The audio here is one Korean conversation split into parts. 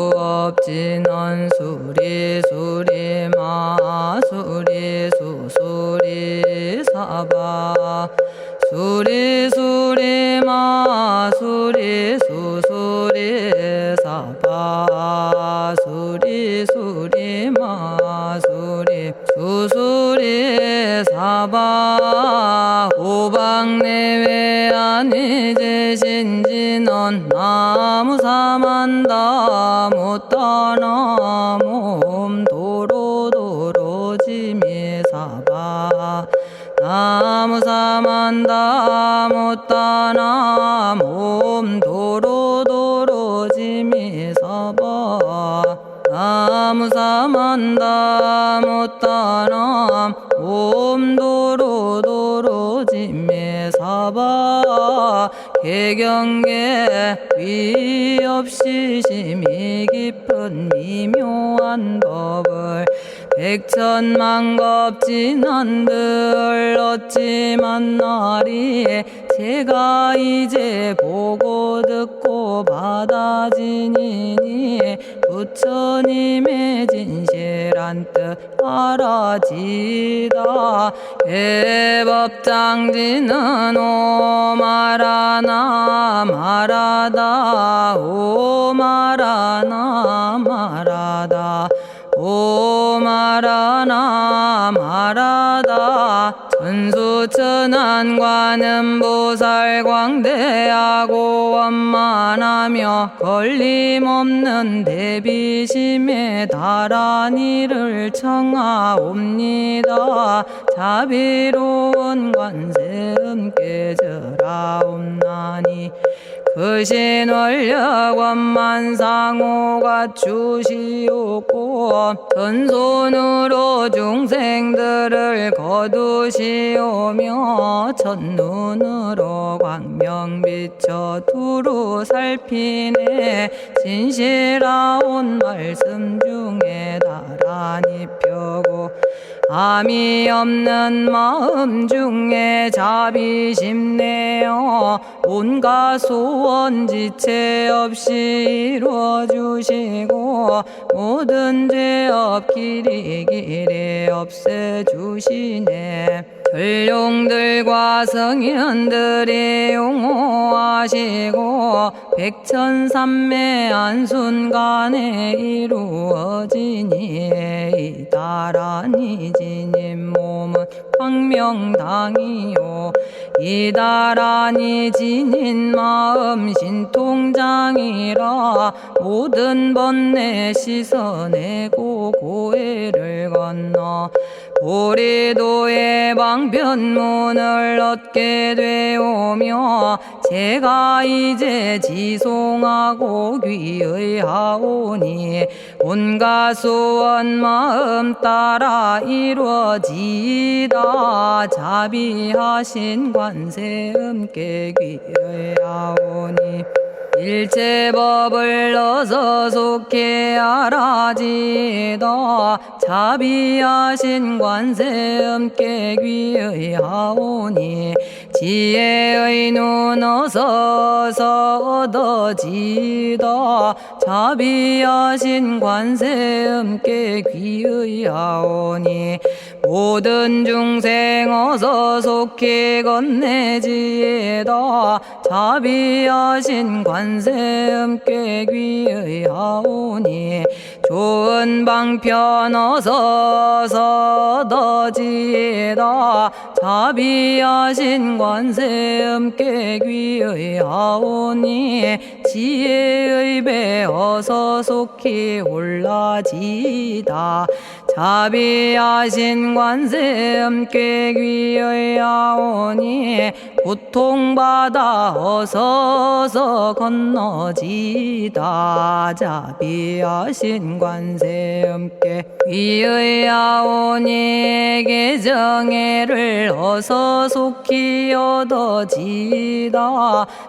정구업진원 수리 마수리 수수리 사바 수리 마수리 수수리 사바 수리 마수리 수수리 사바 오방내외 안이제신진원 나무사만다 못다나 몸 도로도로지미사바 나무사만다 못다나 몸 도로도로지미사바 나무사만다 못다나 몸 도로도로지미사바 개경계 위 없이 심히 깊은 미묘한 법을 백천만겁진한들 어찌 만나리 제가 이제 보고 듣고 받아지니니 부처님의 진실한 뜻 알아지다 해법장지는 오마라나 말하다 오마라나 말하다 오마라나 말하다 천수천안관음보살 광대하고 원만하며 걸림없는 대비심에 달한 이를 청하옵니다. 자비로운 관세음께 절하옵나니 그 신원력 원만상호가 주시옵고 전손으로 중생들을 거두시오며 첫눈으로 광명 비춰 두루 살피네 진실하온 말씀 중에 나란히 펴고 암이 없는 마음 중에 자비심 내어 온갖 소원 지체 없이 이루어주시고 모든 죄업 길이 없애주시네. 전룡들과 성현들이 용호하시고 백천삼매 한순간에 이루어지니 이다라니 지님 몸은 광명당이요 이다라니 지닌 마음 신통장이라 모든 번뇌 씻어내고 고해를 건너 보리도의 방편문을 얻게 되오며 제가 이제 지송하고 귀의하오니 온갖 소원 마음 따라 이루어지다 자비하신 관세음께 귀의하오니 일체법을 어서 속히 알아지다 자비하신 관세음께 귀의하오니 지혜의 눈 어서 얻어지다 자비하신 관세음께 귀의하오니 모든 중생 어서 속히 건네지다 자비하신 관세음께 귀의하오니 좋은 방편 어서 얻어지다 자비하신 관세음께 귀의하오니 지혜의 배 어서 속히 올라지다 자비하신 관세음께 귀의하오니 고통받아 어서 건너지다 자비하신 관세음께 귀의하오니 개정애를 어서 속히 얻어지다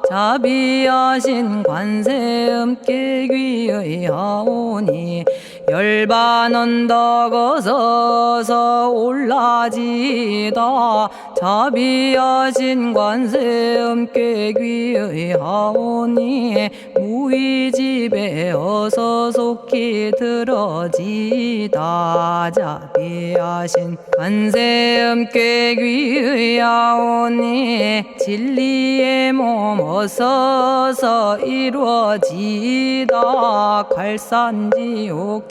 자비하신 관세음께 귀의하오니 열반 언덕 어서 올라지다 자비하신 관세음께 관세음꾀귀의 하오니 무의집에 어서 속히 들어지다 자비하신 관세음꾀귀의 하오니 진리의 몸 어서서 이루어지다 갈산지옥제가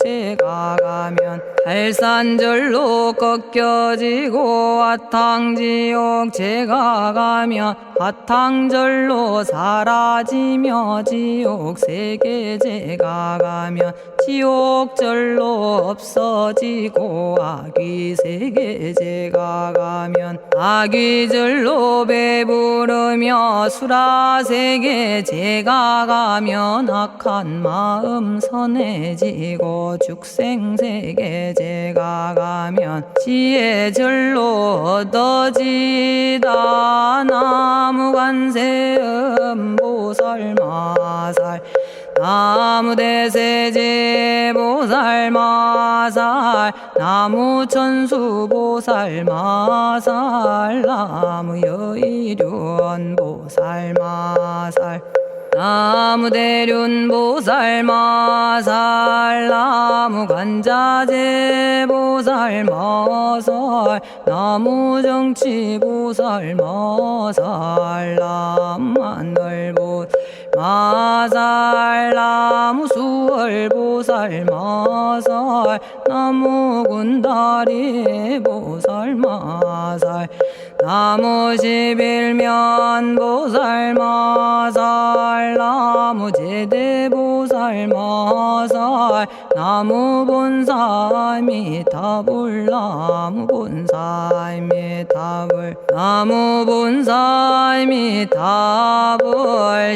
가면 갈산절로 꺾여지고 화탕지옥 제가 가면 화탕절로 사라지며 지옥 세계제가 가면 지옥절로 없어지고 아귀세계제가 가면 아귀절로 배부르며 수라세계제가 가면 악한 마음 선해지고 죽생세계제가 가면 지혜절로 얻어지다 나무관세음보살마살 나무대세제보살마살 나무천수보살마살 나무여의륜보살마살 나무대륜보살마살 나무간자제보살마살 나무정치보살마살 나무하늘보살마살 나무수월보살마살 나무군다리보살마살 나무십일면보살마살 나무제대보살마살 나무본사미타불 나무본사미타불 나무본사미타불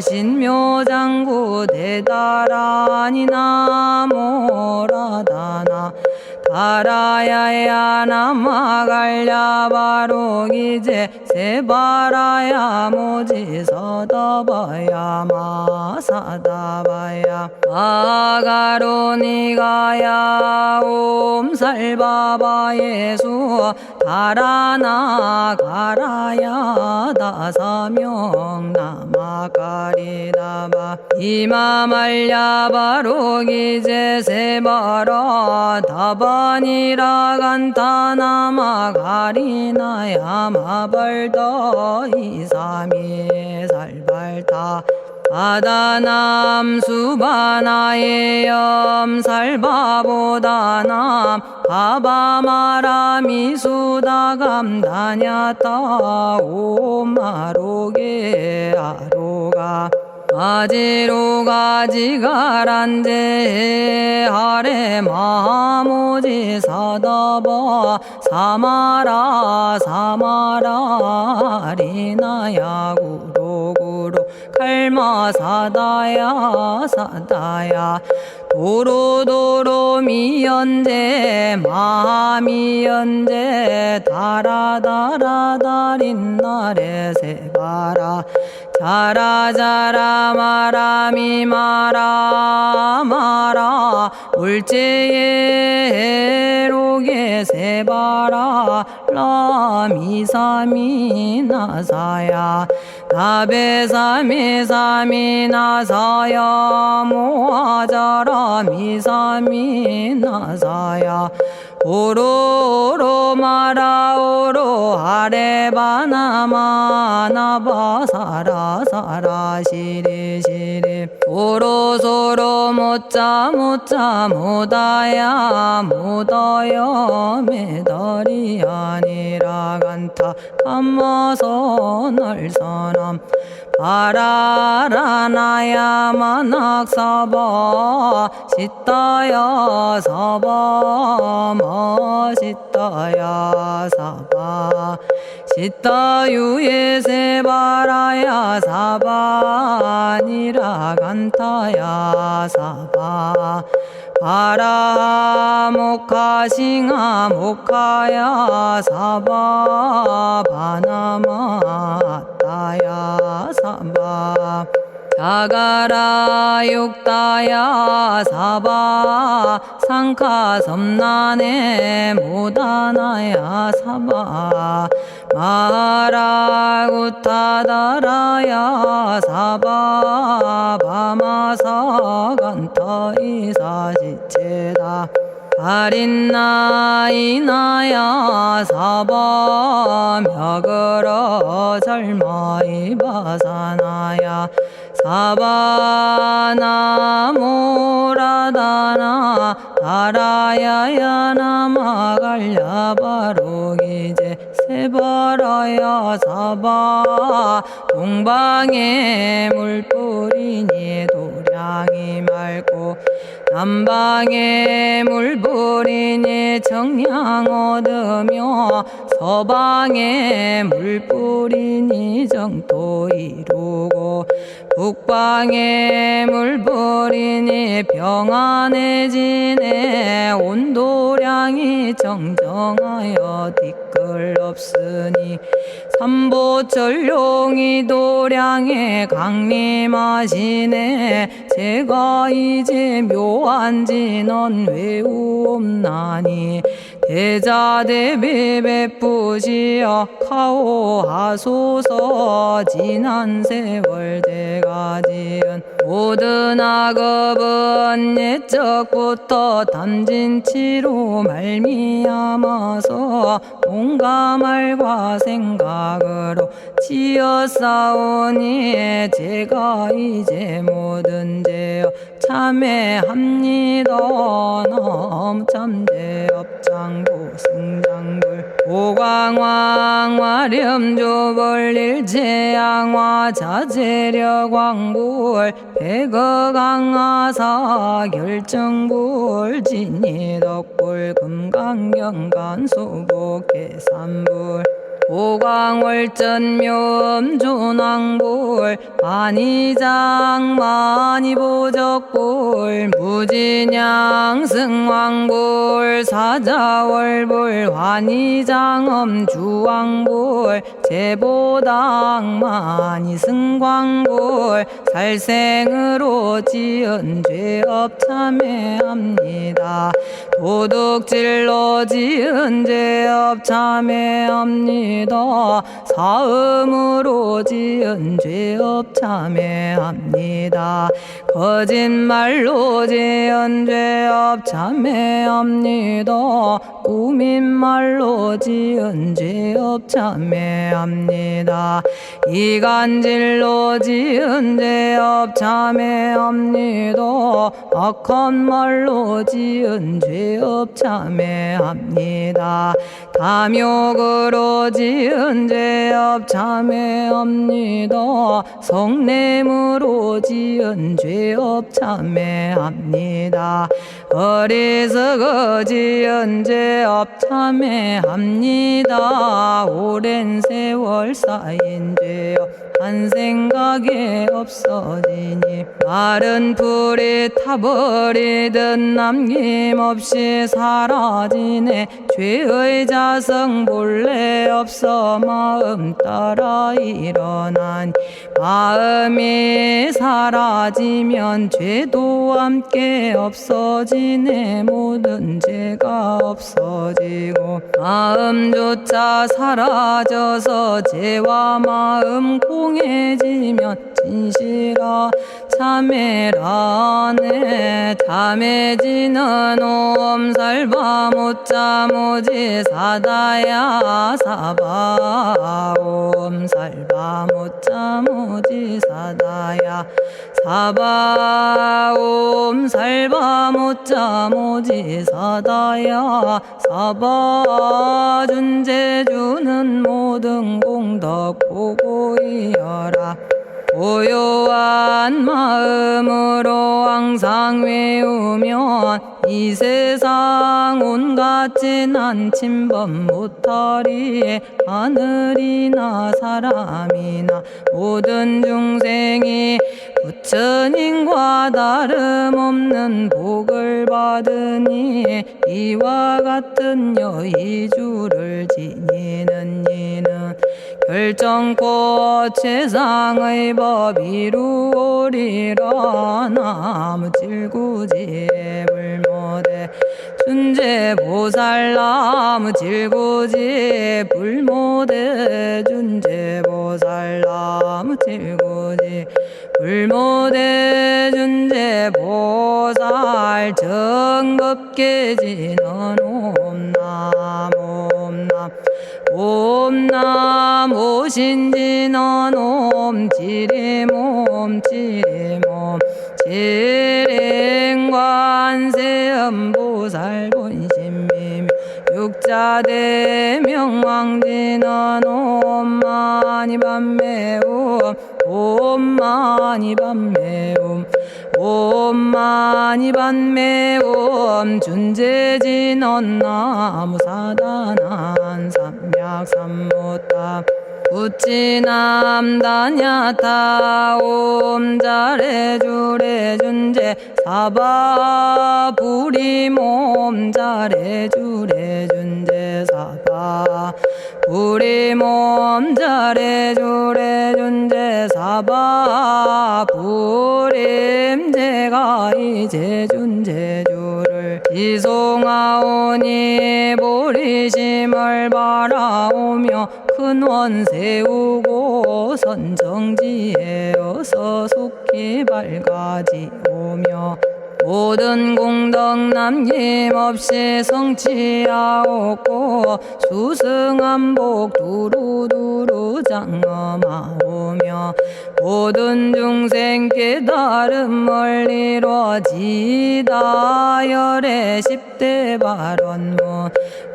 신묘장구 대다라니 나모라다나 다라야야 나마갈야바로기제 세바라야 모지서다바야 마사다바야 아가로니가야 옴살바바예수 다라나가라야 다사명 나마가리다바 이마말야바로기제 세바라 다바니라간타나마가리나야 마발더 이사미살발타 바다남수바나의 염살바보다남 바바마라미수다감다냐따 오마로게 아로가 아지로가지가란제 아래 마모지 사다바 사마라 사마라 리나야 구로구로 칼마 사다야 사다야 도로도로 미연제 마미연제 다라다라다린나레 세바라 자라자라 마라미 마라 마라 울제예 로게 세바라 라미사미 나사야 나베사미사미 나사야 모아자라 미사미 나사야 오로로 마라오로 아레바나마나바 사라사라 시리시리 오로소로 못자 못자 못다야 못다야 메달이 아니라 간타 감마서 날선함 바라라나야 만학사바 시타야 사바 마시타야 사바 시타유예 세바라야 사바니라 간타야 사바 바라 모카싱아 모카야 사바 바나마따야 사바 자가라 육다야 사바 상카 섬나네 모다나야 사바 마라구타다라야 사바 바마사간타 이사지체다 아린나이나야 사바 며그러 절마이바사나야 사바나모라다나 아라야야 나마갈야바로기제 세바라야 사바 동방에 물뿌리니 도량이 맑고 남방에 물뿌리니 정량 얻으며 서방에 물뿌리니 정토 이루고 북방에 물뿌리니 평안해지네 온도량이 정정하여 뒤끌 없으니 삼보철룡이 도량에 강림하시네 제가 이제 묘한지 넌 외우옵나니 대자대비 베푸시어 카오하소서 지난 세월 제가 지은 모든 악업은 옛적부터 담진치로 말미암아서 온갖 말과 생각으로 지었사오니 제가 이제 모든 죄업 참회합니다. 넘참죄업장부 승장불 오광왕 화렴조벌 일체양화 자재력왕불 백어강하사 결정불 진이덕불 금강경간 소복계산불 오광월전묘음존왕불 안이장 만이보적불 무진양 승왕불 사자월불 환희장엄 주왕불 제보당 만이승광불 살생으로 지은 죄업 참회합니다. 도둑질로 지은 죄업 참회합니다. 사음으로 지은 죄업 참회합니다. 거짓말로 지은 죄업 참회합니다. 꾸민말로 지은 죄업 참회합니다. 이간질로 지은 죄업 참회합니다. 악한 말로 지은 죄업 참회합니다. 탐욕으로 지은 죄업 참회합니다. 성냄으로 지은 죄업 참회합니다. 어리석어 지은 죄업 참회합니다. 오랜 세월 쌓인 죄업 한 생각에 없어지니 마른 풀이 타버리듯 남김없이 사라지네. 죄의 자성 본래 없어 마음 따라 일어나니 마음이 사라지면 죄도 함께 없어지네. 모든 죄가 없어지고 마음조차 사라져서 죄와 마음 공해지면 진실아 참회라네. 참해지는 옴살바 못자모지 사다야 사바 옴살바 못자모지 사다야 사바 옴살바 못자모지 사다야 사바 준재주는 모든 공덕 보고이여라. 고요한 마음으로 항상 외우면 이 세상 온갖 진한 침범 못하리. 하늘이나 사람이나 모든 중생이 부처님과 다름없는 복을 받으니 이와 같은 여의주를 지니는 이는 결정코 최상의 법 이루오리라. 나무질구지에 불모대 준재보살 나무질구지에 불모대 무대준재 보살 정법계지는 옴남 옴남 옴남 오신지는 옴지리몸 지리몸 지랭관세음보살 본심미묘 육자대명왕지는 옴마니밤매옴 옴마니밤매옴 옴마니밤매옴 준재진언 나무사단한 삼약삼무타 우치남다냐타 옴자레주레 준재 사바부리몸 자레주레 준재 사바 부리몸 자레주레 준재 사바 부림 제가 이제 준재주를 지송하오니 보리심을 바라오며 큰 원 세우고 선정지에 어서 속히 밝아지오며 모든 공덕 남김없이 성취하옵고 수승한복 두루두루 장엄하오며 모든 중생 깨달음을 이루어지다 열의 10대 발원문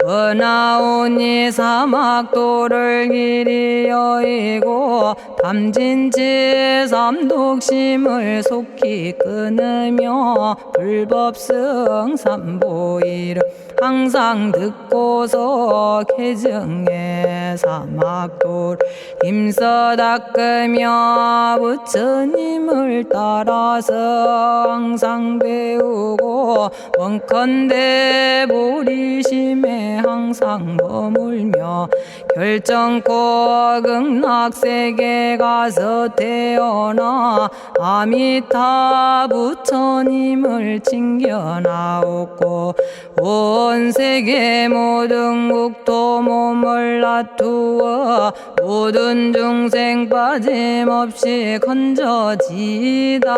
은하오니 사막도를 길이 여의고 탐진치 삼독심을 속히 끊으며 불법승 삼보이를 항상 듣고서 개정해 사막도를 힘써 닦으며 부처님을 따라서 항상 배우고 원컨대 보리심에 항상 머물며 결정코 극락세계 가서 태어나 아미타 부처님을 챙겨나오고 온 세계 모든 국토 몸을 놔두어 모든 중생 빠짐없이 건져지다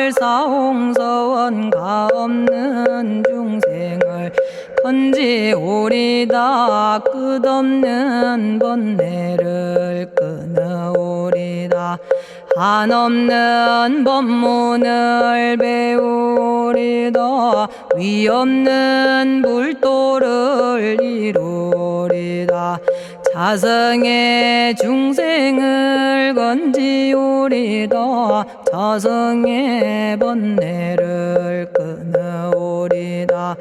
발사홍서원가 없는 중생을 건지오리다 끝없는 번뇌를 끊어오리다 한없는 법문을 배우리다 위없는 불도를 이루리다 자성의 중생을 건지오리다 자성의 번뇌를 끊어오리다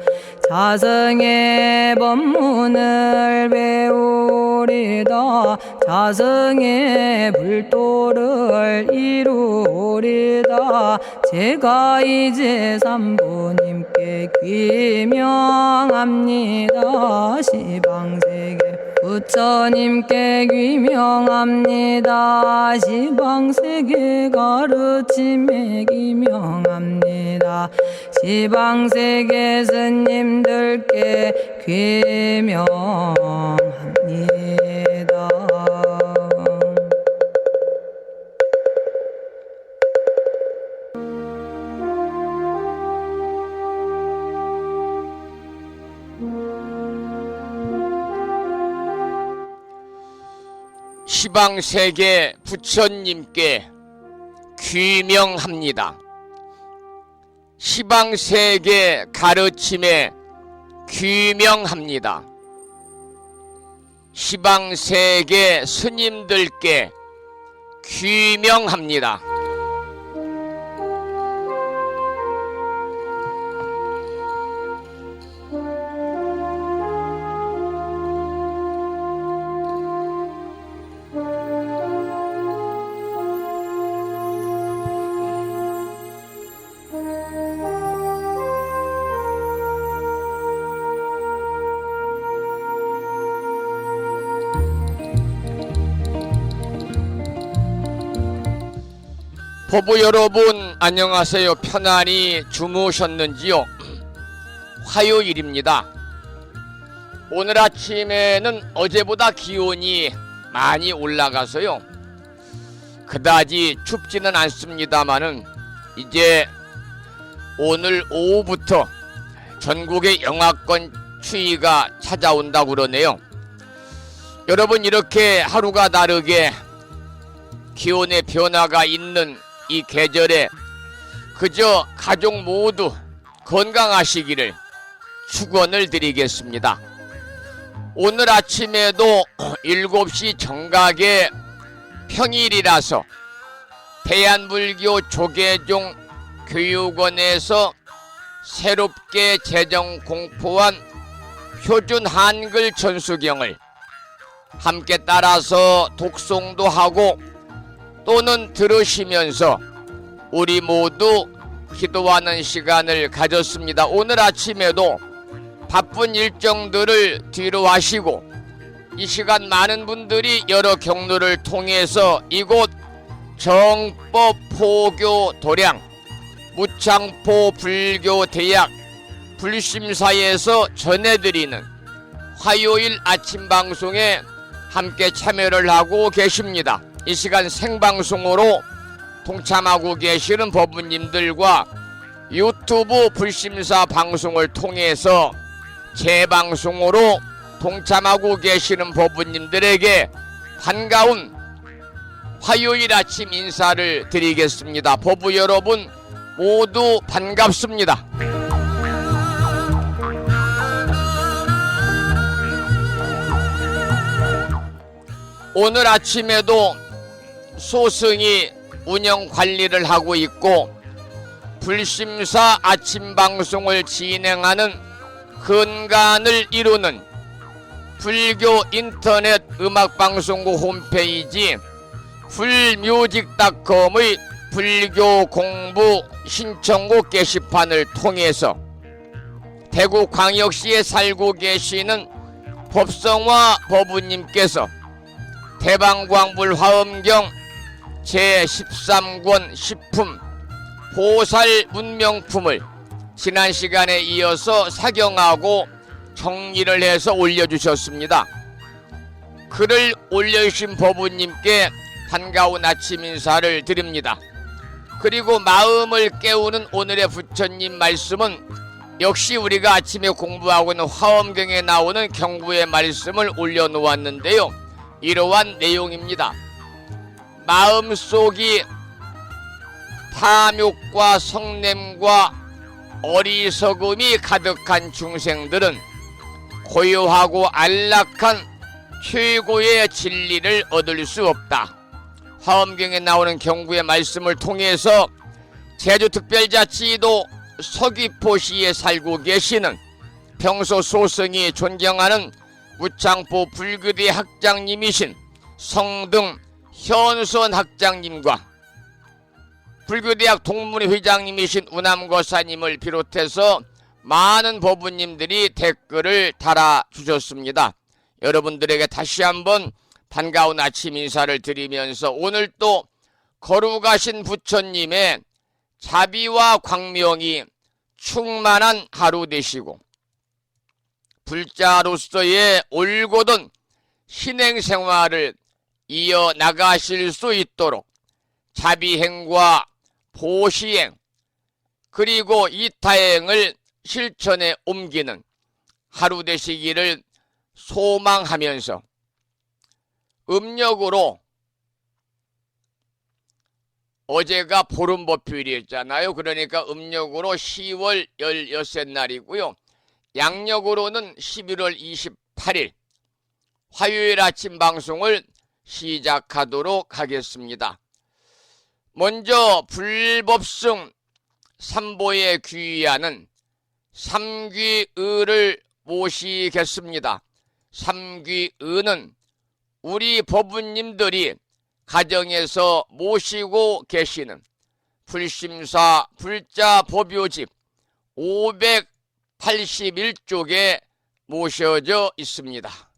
자성의 법문을 배우리다 자성의 불도를 이루리다 제가 이제 삼부님께 귀명합니다 시방세계 부처님께 귀명합니다 시방세계 가르침에 귀명합니다 시방세계 스님들께 귀명합니다. 시방세계 부처님께 귀명합니다. 시방세계 가르침에 귀명합니다. 시방세계 스님들께 귀명합니다. 보부 여러분 안녕하세요. 편안히 주무셨는지요? 화요일입니다. 오늘 아침에는 어제보다 기온이 많이 올라가서요 그다지 춥지는 않습니다마는 이제 오늘 오후부터 전국의 영하권 추위가 찾아온다고 그러네요. 여러분, 이렇게 하루가 다르게 기온의 변화가 있는 이 계절에 그저 가족 모두 건강하시기를 축원을 드리겠습니다. 오늘 아침에도 7시 정각에 평일이라서 대한불교 조계종 교육원에서 새롭게 제정 공포한 표준 한글 전수경을 함께 따라서 독송도 하고 또는 들으시면서 우리 모두 기도하는 시간을 가졌습니다. 오늘 아침에도 바쁜 일정들을 뒤로 하시고 이 시간 많은 분들이 여러 경로를 통해서 이곳 정법 포교 도량 무창포 불교대학 불심사에서 전해드리는 화요일 아침 방송에 함께 참여를 하고 계십니다. 이 시간 생방송으로 동참하고 계시는 법부님들과 유튜브 불심사 방송을 통해서 재방송으로 동참하고 계시는 법부님들에게 반가운 화요일 아침 인사를 드리겠습니다. 법부 여러분 모두 반갑습니다. 오늘 아침에도 소승이 운영 관리를 하고 있고 불심사 아침 방송을 진행하는 근간을 이루는 불교 인터넷 음악방송국 홈페이지 풀뮤직닷컴의 불교 공부 신청곡 게시판을 통해서 대구광역시에 살고 계시는 법성화 법우님께서 대방광불 화엄경 제13권 십품 보살 문명품을 지난 시간에 이어서 사경하고 정리를 해서 올려주셨습니다. 글을 올려주신 법우님께 반가운 아침 인사를 드립니다. 그리고 마음을 깨우는 오늘의 부처님 말씀은 역시 우리가 아침에 공부하고 있는 화엄경에 나오는 경구의 말씀을 올려놓았는데요. 이러한 내용입니다. 마음속이 탐욕과 성냄과 어리석음이 가득한 중생들은 고요하고 안락한 최고의 진리를 얻을 수 없다. 화엄경에 나오는 경구의 말씀을 통해서 제주특별자치도 서귀포시에 살고 계시는 평소 소승이 존경하는 무창포 불교대 학장님이신 성등 현선 학장님과 불교대학 동문회 회장님이신 우남거사님을 비롯해서 많은 법부님들이 댓글을 달아주셨습니다. 여러분들에게 다시 한번 반가운 아침 인사를 드리면서 오늘 또 거룩하신 부처님의 자비와 광명이 충만한 하루 되시고 불자로서의 올곧은 신행생활을 이어나가실 수 있도록 자비행과 보시행 그리고 이타행을 실천에 옮기는 하루 되시기를 소망하면서 음력으로 어제가 보름보표일이었잖아요. 그러니까 음력으로 10월 16날이고요. 양력으로는 11월 28일 화요일 아침 방송을 시작하도록 하겠습니다. 먼저 불법승 삼보에 귀의하는 삼귀의를 모시겠습니다. 삼귀의는 우리 법부님들이 가정에서 모시고 계시는 불심사 불자 법요집 581쪽에 모셔져 있습니다.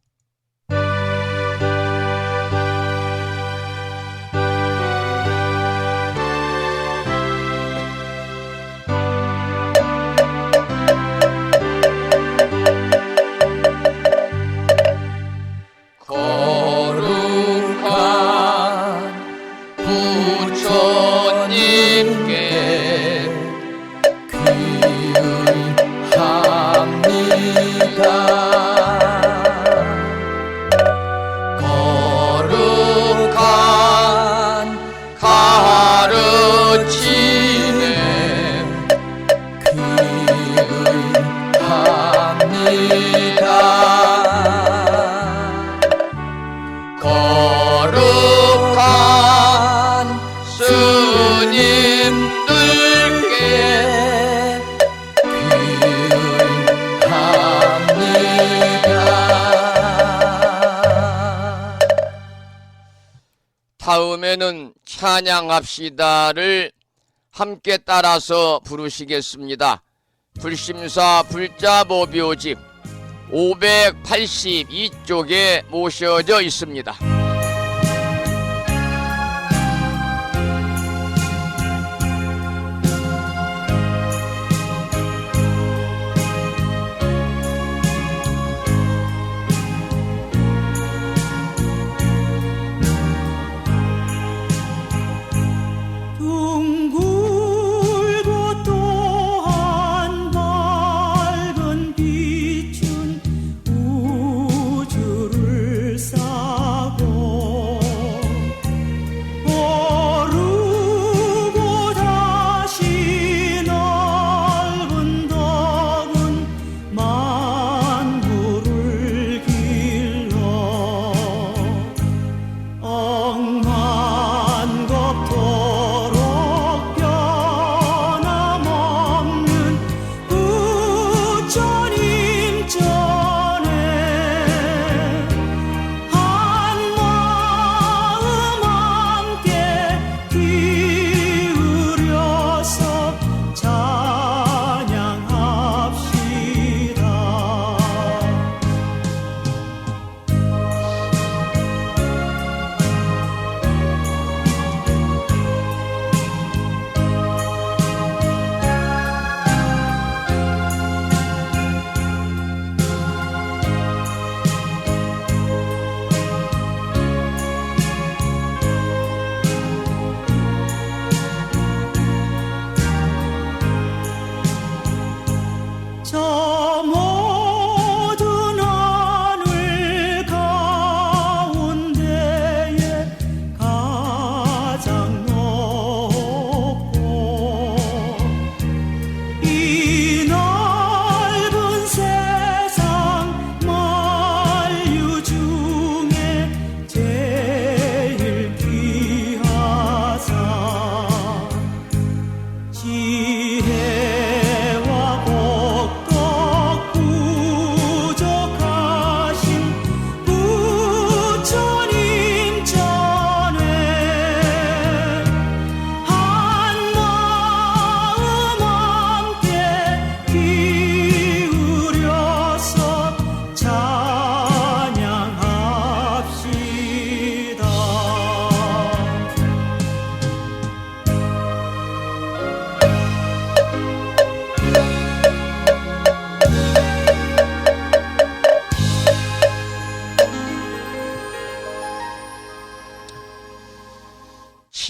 거룩한 다음에는 찬양합시다를 함께 따라서 부르시겠습니다. 불심사 불자보묘집 582쪽에 모셔져 있습니다.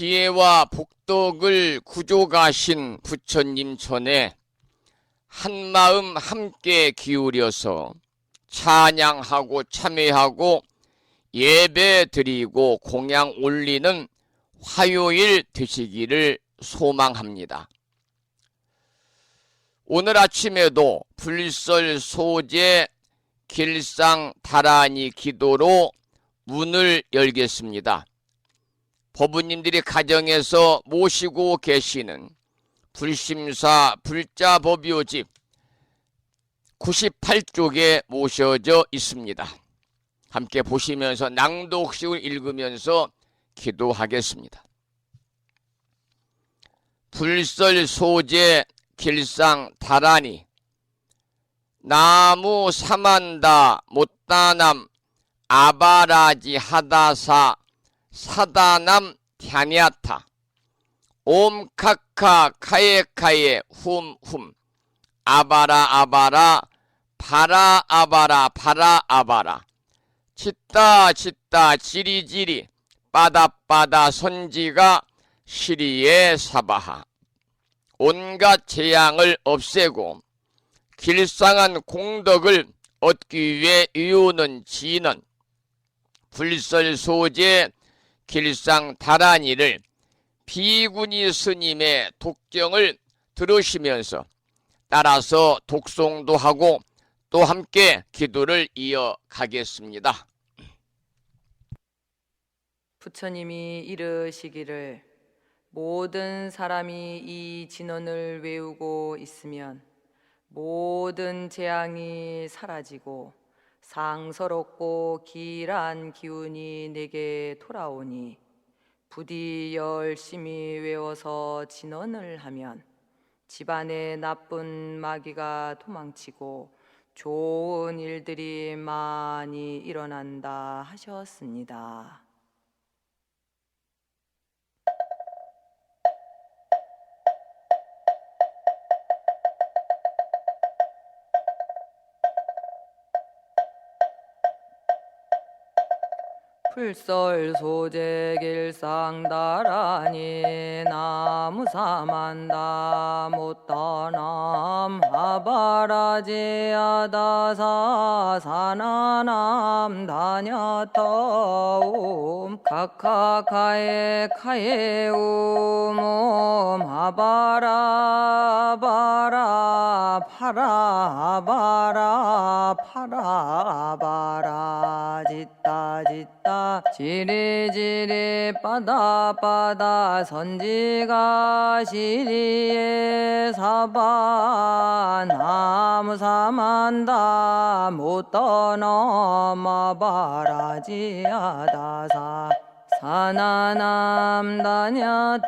지혜와 복덕을 구족하신 부처님 전에 한마음 함께 기울여서 찬양하고 참회하고 예배 드리고 공양 올리는 화요일 되시기를 소망합니다. 오늘 아침에도 불설 소제 길상 다라니 기도로 문을 열겠습니다. 법부님들이 가정에서 모시고 계시는 불심사 불자법요집 98쪽에 모셔져 있습니다. 함께 보시면서 낭독식을 읽으면서 기도하겠습니다. 불설 소제 길상 다라니 나무 사만다 못다남 아바라지 하다사 사다남 갸냐타 옴카카 카예카예 훔훔 아바라 아바라 바라 아바라 바라 아바라 짓다 짓다 지리지리 빠다빠다 선지가 시리에 사바하 온갖 재앙을 없애고 길상한 공덕을 얻기 위해 이유는 지는 불설소제 길상 다라니를 비구니 스님의 독경을 들으시면서 따라서 독송도 하고 또 함께 기도를 이어가겠습니다. 부처님이 이르시기를 모든 사람이 이 진언을 외우고 있으면 모든 재앙이 사라지고 상서롭고 길한 기운이 내게 돌아오니 부디 열심히 외워서 진언을 하면 집안에 나쁜 마귀가 도망치고 좋은 일들이 많이 일어난다 하셨습니다. 풀설 소재 길상다라니 나무사만다 못다남 하바라지야다사 사나남 다냐타옴 카카카에 카에우몸 하바라바라 파라바라 파라바라 짓다 지리지리 빠다빠다 선지가 시리에 사바 나무사만다 못떠넘어 바라지야다사 사나남 다냐타옴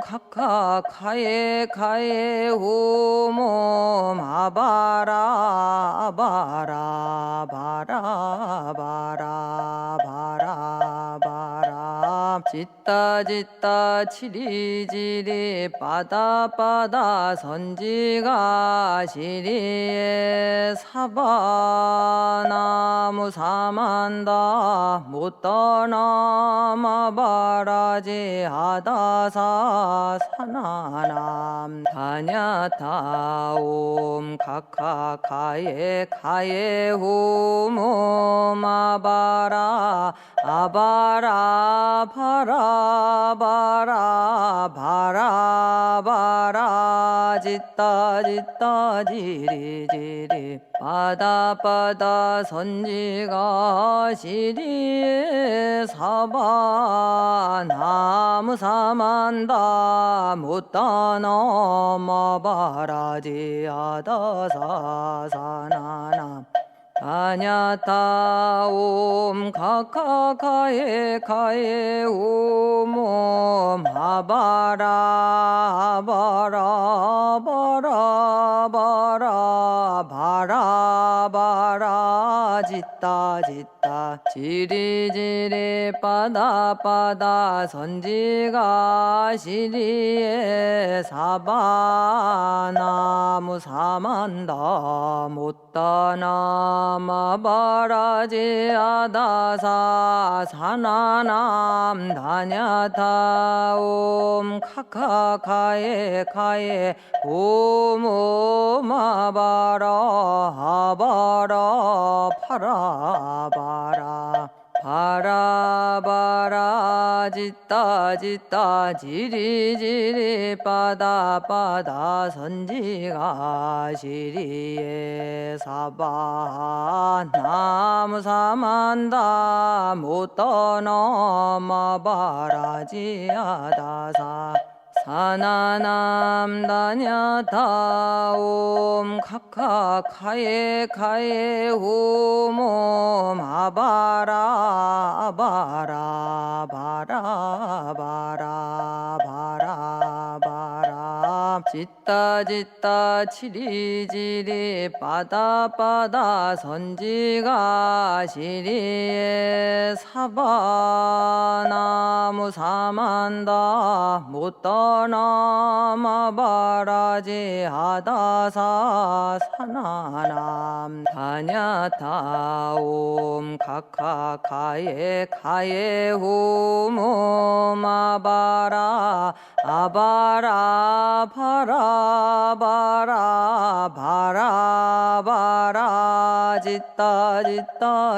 카카카에 카에 후몸 아바라 바라 바라 바라 바라 바라 짓다 치리지리 빠다빠다 선지가 시리에 사바나무 사만다 못떠넘어 바라지하다사 사나남 다냐타옴 카카카에 카에 후몸 아바라 아바라 바라 바라 바라 바라 짓다 지리지리 빠다빠다 선지가 시리에 사바 나무 사만다 못떠넘어 바라지하다사 사나남 다냐타옴 카카카에 카에 후몸 하바라 바라 바라 바라 바라 바라 짓다 지리지리 빠다빠다 선지가 시리에 사바 나무 사만다 못떠넘어 바라지하다사 사나남 다냐타옴 카카카에 카에 오모마바라 하바라 파라바라 바라바라 짓다 지리지리 빠다빠다 선지가 시리에 사바 나무 사만다 못떠넘어 바라지하다사 사나남 다냐타옴 카카카에 카에 후몸 아바라 바라 바라 바라 바라 바라 짓다 치리지리 빠다빠다 선지가 시리에 사바 나무 사만다 못떠넘어 바라지하다사 사나남 다냐타옴 카카카에 카에 후몸 아바라 아바라 바라 바라 바라 바라 짓다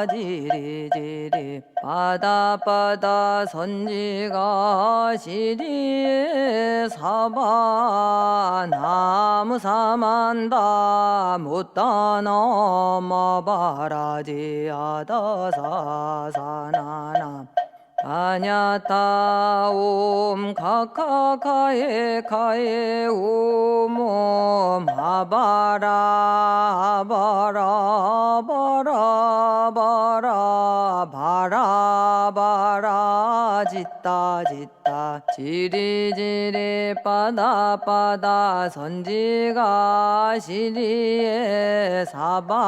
지리지리 빠다빠다 선지가 시리에 사바 나무 사만다 못떠넘어 바라지하다사 사나남 다냐타 옴 카카카에 카에 옴 하바라 바라 바라 바라 바라 바라 짓다 짓다 지리지리 빠다 빠다 선지가 시리에 사바나무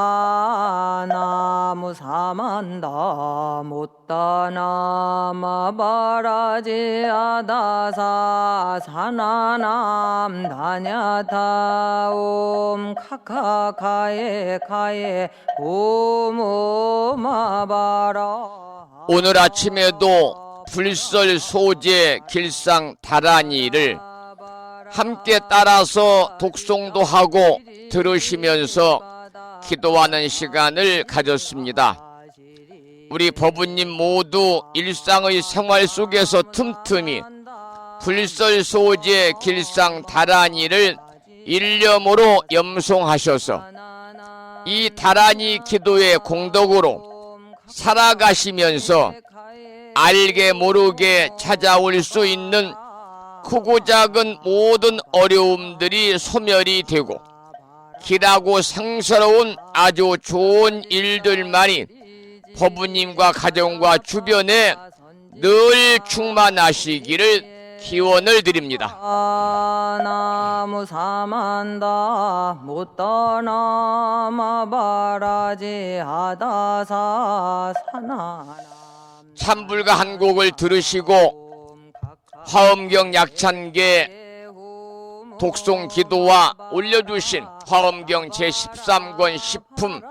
사만다 못다나 마바라지 아다사 사나남 다냐타 옴 카카카에 카에 오모마바라. 오늘 아침에도 불설 소재 길상 다란이를 함께 따라서 독송도 하고 들으시면서 기도하는 시간을 가졌습니다. 우리 법우님 모두 일상의 생활 속에서 틈틈이 불설 소재 길상 다란이를 일념으로 염송하셔서 이 다란이 기도의 공덕으로 살아가시면서 알게 모르게 찾아올 수 있는 크고 작은 모든 어려움들이 소멸이 되고 길하고 상스러운 아주 좋은 일들만이 법우님과 가정과 주변에 늘 충만하시기를 기원을 드립니다. 나무 사만다 못다나 마바라지 아다사 사나. 참불가 한 곡을 들으시고 화엄경 약찬계 독송 기도와 올려주신 화엄경 제13권 10품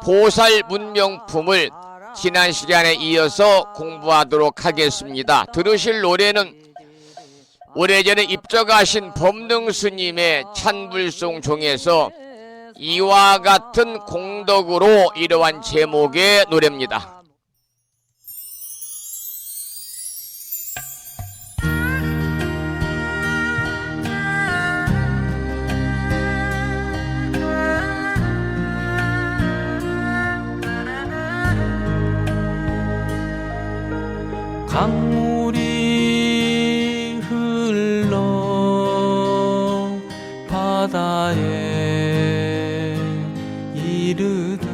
보살 문명품을 지난 시간에 이어서 공부하도록 하겠습니다. 들으실 노래는 오래전에 입적하신 법능스님의 찬불송 종에서 이와 같은 공덕으로 이러한 제목의 노래입니다. 강물이 흘러 바다에 이르듯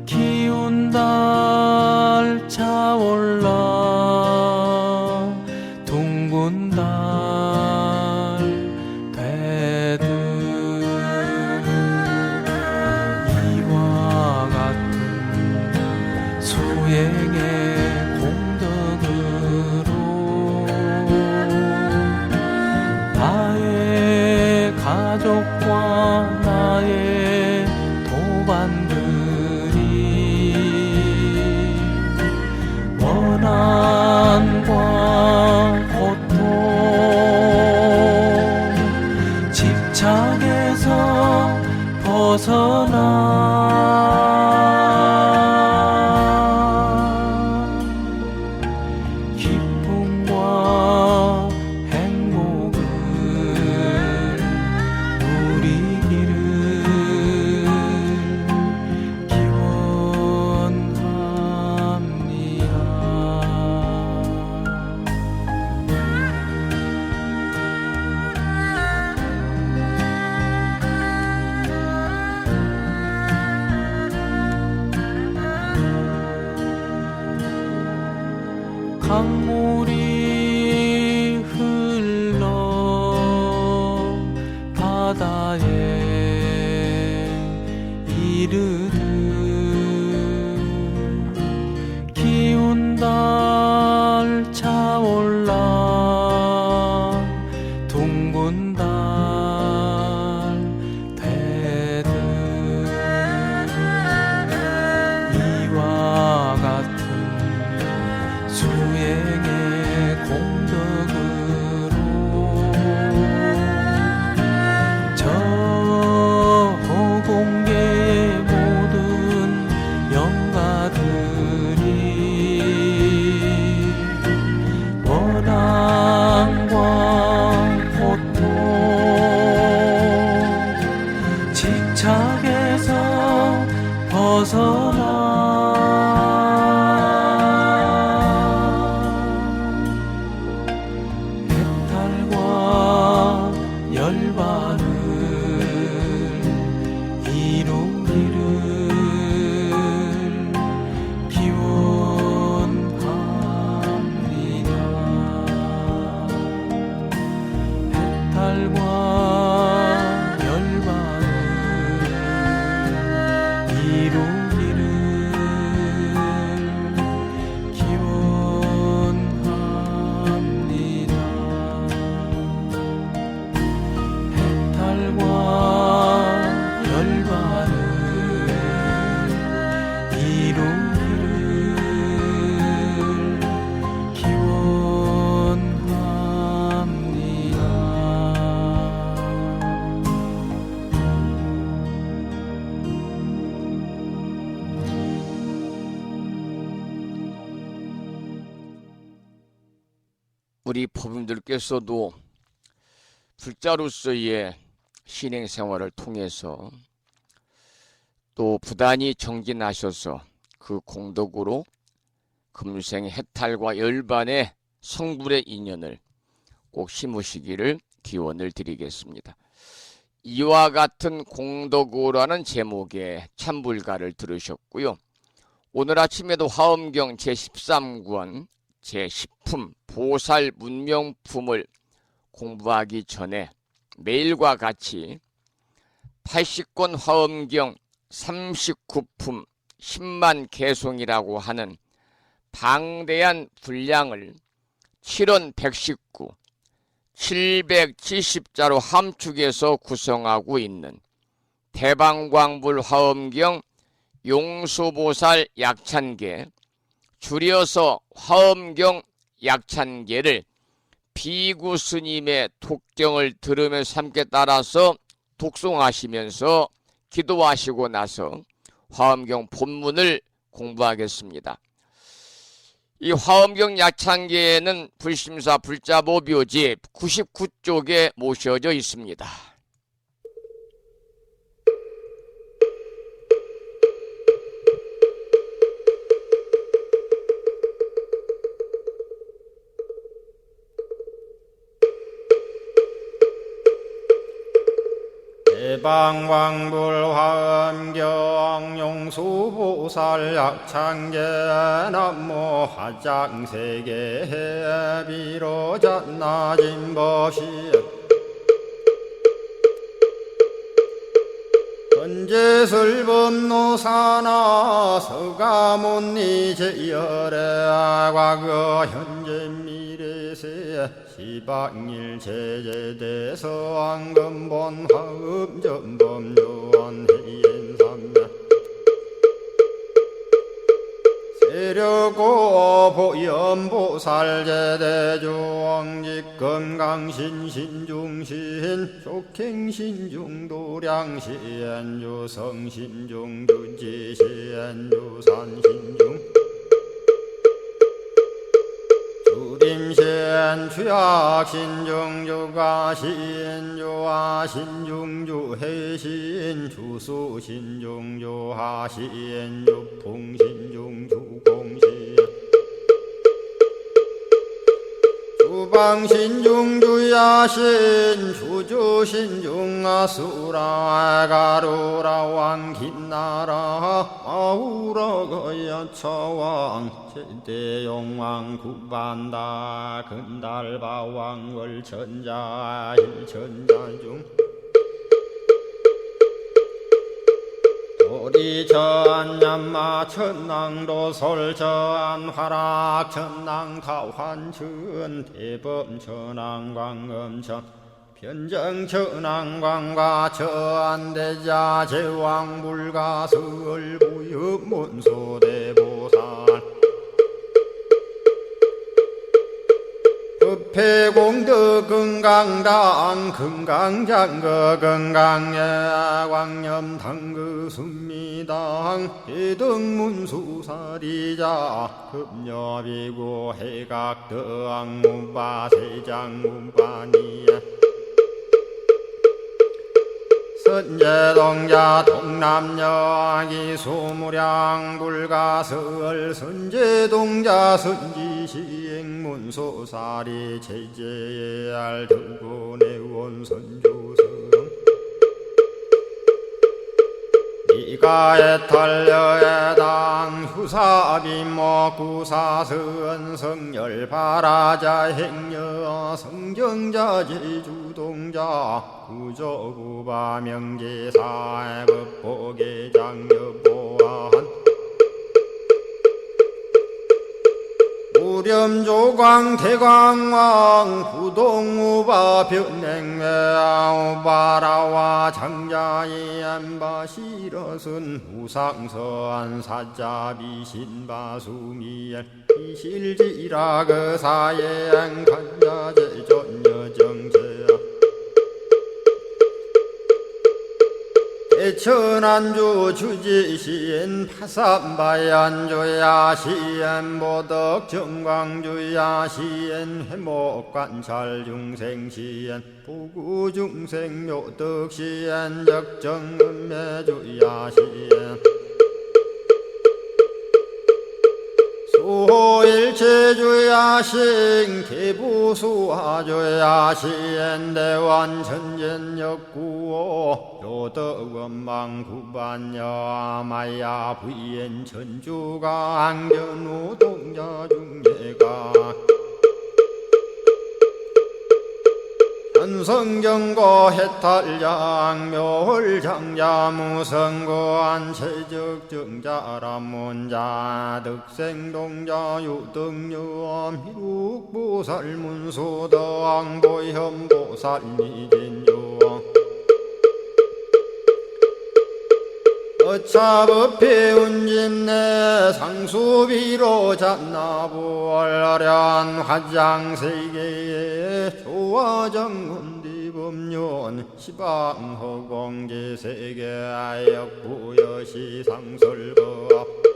기운 달 차올라 둥근 달 되듯 이와 같은 수행의 공덕으로 나의 가족과 나의 도반들이 원한과 고통 집착에서 벗어나 기쁨과 행복을 누리기를 기원합니다. 강물이 흘러 바다에 이르듯 기운 달 차올라 둥근 달 되듯 이와 같은 수행의 공덕으로 저 공계의 모든 이루기를 기원합니다. 해탈과 열반을 이루기를 기원합니다. 해탈과 열반을 이루기를 기원합니다. 우리 법인들께서도 불자로서의 신행생활을 통해서 또 부단히 정진하셔서 그 공덕으로 금생 해탈과 열반의 성불의 인연을 꼭 심으시기를 기원을 드리겠습니다. 이와 같은 공덕으로라는 제목의 참불가를 들으셨고요. 오늘 아침에도 화엄경 제13권 제10품 보살 문명품을 공부하기 전에 매일과 같이 80권 화엄경 39품 10만 개송이라고 하는 방대한 분량을 7원 119, 770자로 함축해서 구성하고 있는 대방광불 화엄경 용수보살 약찬계, 줄여서 화엄경 약찬계를 비구 스님의 독경을 들으면서 함께 따라서 독송하시면서 기도하시고 나서 화엄경 본문을 공부하겠습니다. 이 화엄경 약찬계에는 불심사 불자보 묘지 99쪽에 모셔져 있습니다. 대방광불 화엄경 용수보살 약찬계 남모 화장세계 비로잔나진 법시 헌재설법노사나 서가몬니 제열의 과거 현재 미래세 시방일 제제대서 안금본 화음전범 요한해인삼매 세력고 보연보살 제대주왕직 건강신신중신 족행신중도량시엔주 성신중주지시엔주 산신중 주림신 취약신중 주가신 주하신 중주해신 주수신 중주하신 주풍신 중주공신 주방신 중주야신 주주신 중아수라 가루라 왕긴나라 아우라가야 차왕 제대용왕 구반다 근달바왕 월천자 일천자중 도리전 얀마 천낭도 솔전 화락 천낭 타환천 대범 천왕 광음천 변정 천왕광과 천대자 제왕 불가설 부유 문소대보살 법회공덕 건강당 건강장거 건강예 광염당그 순미당 대등문수사리자 급녀비고 해각덕 문바세장 문바니야 선제동자 동남여기 소무량 불가설 선제동자 선지시행문소사리 제제알 등군의 원선조설 가에 탈려해당 후사비모 구사선 성열 바라자 행여 성정자 제주동자 구조구바 명제사의 법보계장 여보한 우렴조광 대광왕 부동우바 변행외 우바라와 장자의 안바시러슨 우상서한 사자비 신바수미엘 이실지라 그 사예행 간자제 전여정제야 대천안주 주지시엔 파산바얀주야 시엔 보덕 정광주야 시엔 회목관찰 중생시엔 부구중생 묘덕시엔 적정음매주야 시엔 수호일체주야 신 개부수하주야 시엔 대완천전역구호 요덕원망구반야 마야 부인 천주가 안견우 동자 중예가 현성경고 해탈양 묘홀장자 무성고한 체적정자람문자 득생동자 유등유엄 희룩보살문수덕보현보살미진유 어차법회 운집내 상수비로 잔나부얼련 화장세계에 조화정운디법륜 시방허공제세계 역부여시 상설법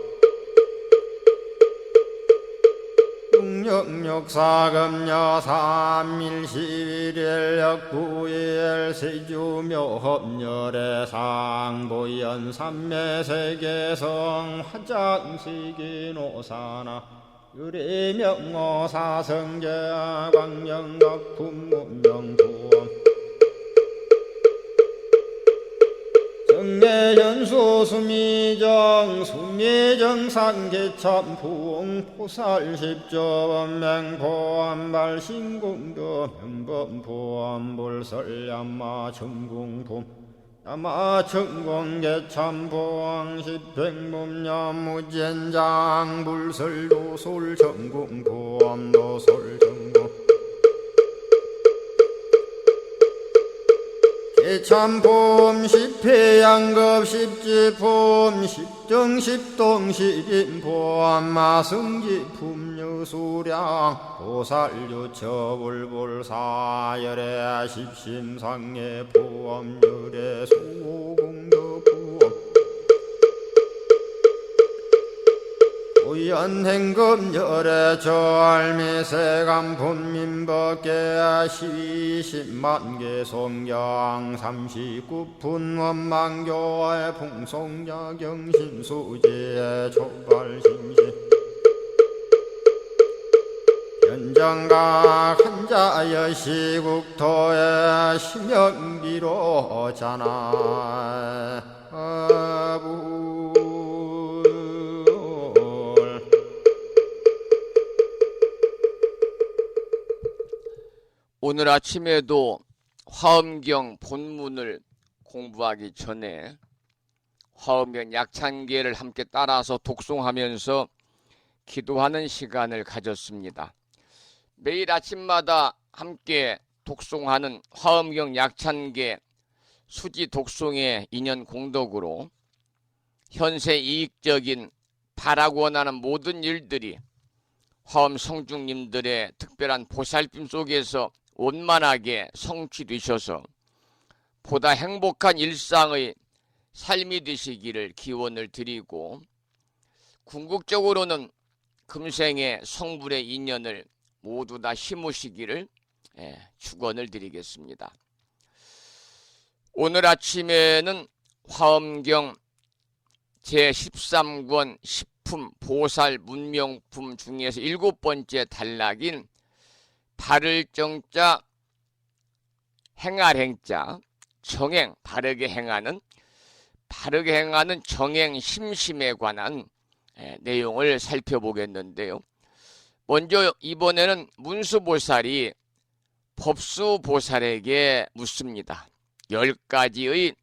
육력사금여 삼일시일 역부일 세주묘법열의 상보연 삼매세계성 화장세계노사나 유래명어사성제 광영각품문명부엄 정례현수 수미정 수미정상계참풍 포살십조범맹포암발신공도 명범포암불설야마 천궁품 야마천공계참포항 십행범야무젠장 불설도솔 천궁포암도솔천궁 개참폼 십회양급 십지폼 십정십동 십인폼 마승지품 유수량 보살유처불불사열의 십심상의 포함열의 수공덕부엄 우연행금열의 저알미세간본민법계 시십만개 송경 39분 원망교의 풍송야경신수제 초발신시 연정각 한자여 시국토의 심영비로 자나 오늘 아침에도 화엄경 본문을 공부하기 전에 화엄경 약찬계를 함께 따라서 독송하면서 기도하는 시간을 가졌습니다. 매일 아침마다 함께 독송하는 화엄경 약찬계 수지 독송의 인연 공덕으로 현세 이익적인 바라고 원하는 모든 일들이 화엄 성중님들의 특별한 보살핌 속에서 원만하게 성취되셔서 보다 행복한 일상의 삶이 되시기를 기원을 드리고, 궁극적으로는 금생의 성불의 인연을 모두 다 심으시기를 축원을 드리겠습니다. 오늘 아침에는 화엄경 제13권 십품 보살 문명품 중에서 7번째 단락인 바를 정자 행할 행자 정행 바르게 행하는 바르게 행하는 정행 심심에 관한 내용을 살펴보겠는데요. 먼저 이번에는 문수보살이 법수보살에게 묻습니다. 10가지의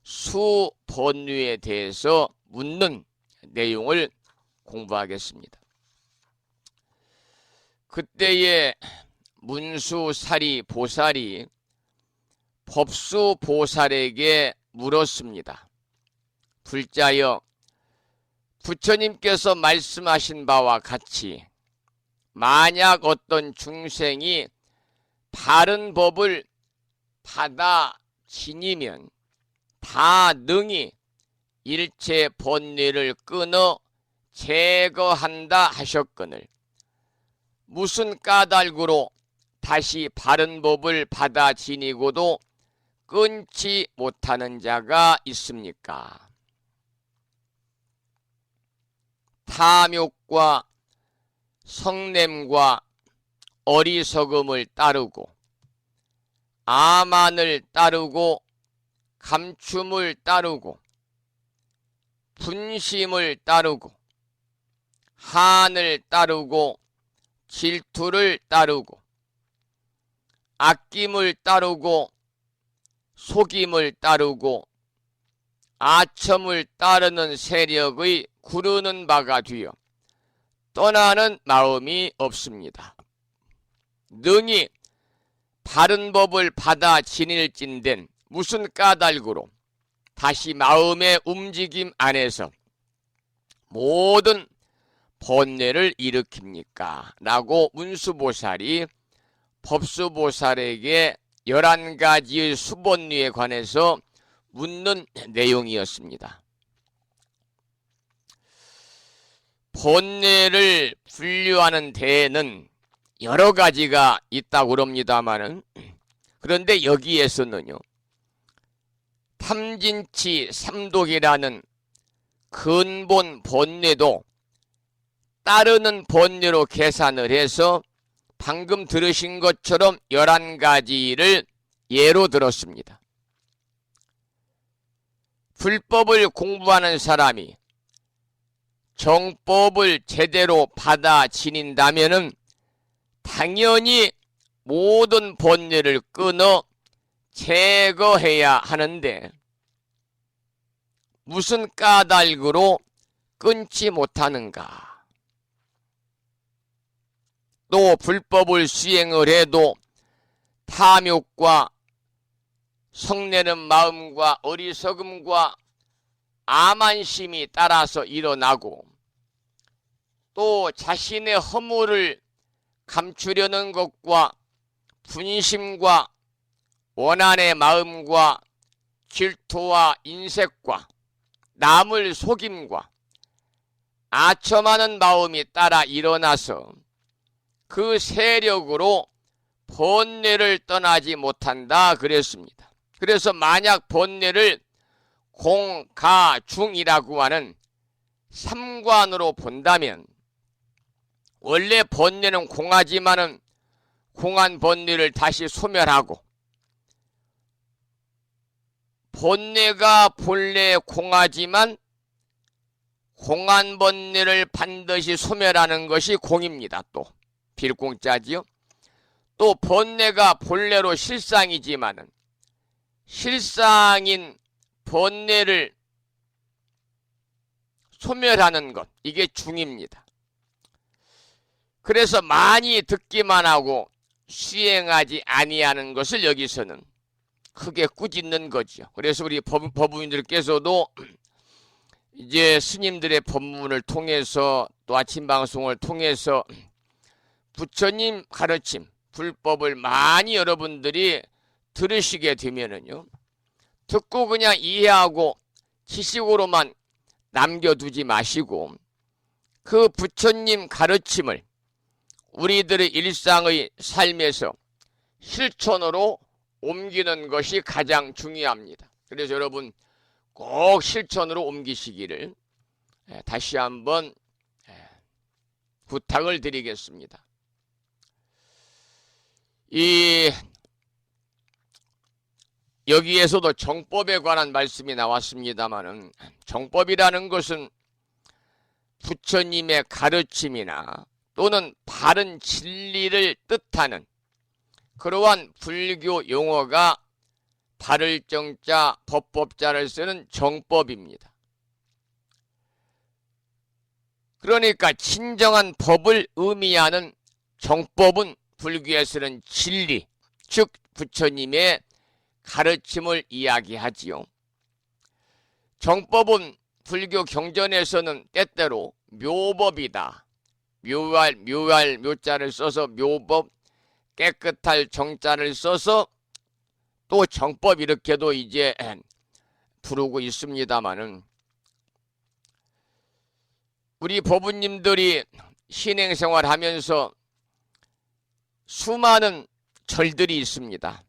수번뇌에 대해서 묻는 내용을 공부하겠습니다. 그때에 문수사리 보살이 법수보살에게 물었습니다. 불자여, 부처님께서 말씀하신 바와 같이 만약 어떤 중생이 바른 법을 받아 지니면 다 능히 일체 번뇌를 끊어 제거한다 하셨거늘 무슨 까닭으로 다시 바른 법을 받아 지니고도 끊지 못하는 자가 있습니까? 탐욕과 성냄과 어리석음을 따르고 아만을 따르고 감춤을 따르고 분심을 따르고 한을 따르고 질투를 따르고 아낌을 따르고 속임을 따르고 아첨을 따르는 세력의 구르는 바가 되어 떠나는 마음이 없습니다. 능히 바른 법을 받아 지닐진된 무슨 까닭으로 다시 마음의 움직임 안에서 모든 번뇌를 일으킵니까? 라고 문수보살이 법수보살에게 11가지의 수번뇌에 관해서 묻는 내용이었습니다. 번뇌를 분류하는 데에는 여러 가지가 있다고 그럽니다마는 그런데 여기에서는요, 탐진치 삼독이라는 근본 번뇌도 따르는 번뇌로 계산을 해서 방금 들으신 것처럼 11가지를 예로 들었습니다. 불법을 공부하는 사람이 정법을 제대로 받아 지닌다면은 당연히 모든 번뇌를 끊어 제거해야 하는데 무슨 까닭으로 끊지 못하는가? 또 불법을 수행을 해도 탐욕과 성내는 마음과 어리석음과 아만심이 따라서 일어나고 또 자신의 허물을 감추려는 것과 분심과 원한의 마음과 질투와 인색과 남을 속임과 아첨하는 마음이 따라 일어나서 그 세력으로 번뇌를 떠나지 못한다 그랬습니다. 그래서 만약 번뇌를 공가중이라고 하는 삼관으로 본다면 원래 번뇌는 공하지만은 공한 번뇌를 다시 소멸하고 번뇌가 본래 공하지만 공한 번뇌를 반드시 소멸하는 것이 공입니다. 또 빌공짜지요. 또 번뇌가 본래로 실상이지만은 실상인 번뇌를 소멸하는 것, 이게 중입니다. 그래서 많이 듣기만 하고 수행하지 아니하는 것을 여기서는 크게 꾸짖는 거죠. 그래서 우리 법부인들께서도 이제 스님들의 법문을 통해서 또 아침 방송을 통해서 부처님 가르침, 불법을 많이 여러분들이 들으시게 되면은요, 듣고 그냥 이해하고 지식으로만 남겨두지 마시고 그 부처님 가르침을 우리들의 일상의 삶에서 실천으로 옮기는 것이 가장 중요합니다. 그래서 여러분 꼭 실천으로 옮기시기를 다시 한번 부탁을 드리겠습니다. 이 여기에서도 정법에 관한 말씀이 나왔습니다마는 정법이라는 것은 부처님의 가르침이나 또는 바른 진리를 뜻하는 그러한 불교 용어가 바를 정자 법법자를 쓰는 정법입니다. 그러니까 진정한 법을 의미하는 정법은 불교에서는 진리, 즉 부처님의 가르침을 이야기하지요. 정법은 불교 경전에서는 때때로 묘법이다. 묘할 묘자를 써서 묘법, 깨끗할 정자를 써서 또 정법 이렇게도 이제 부르고 있습니다마는 우리 법부님들이 신행생활하면서 수많은 절들이 있습니다.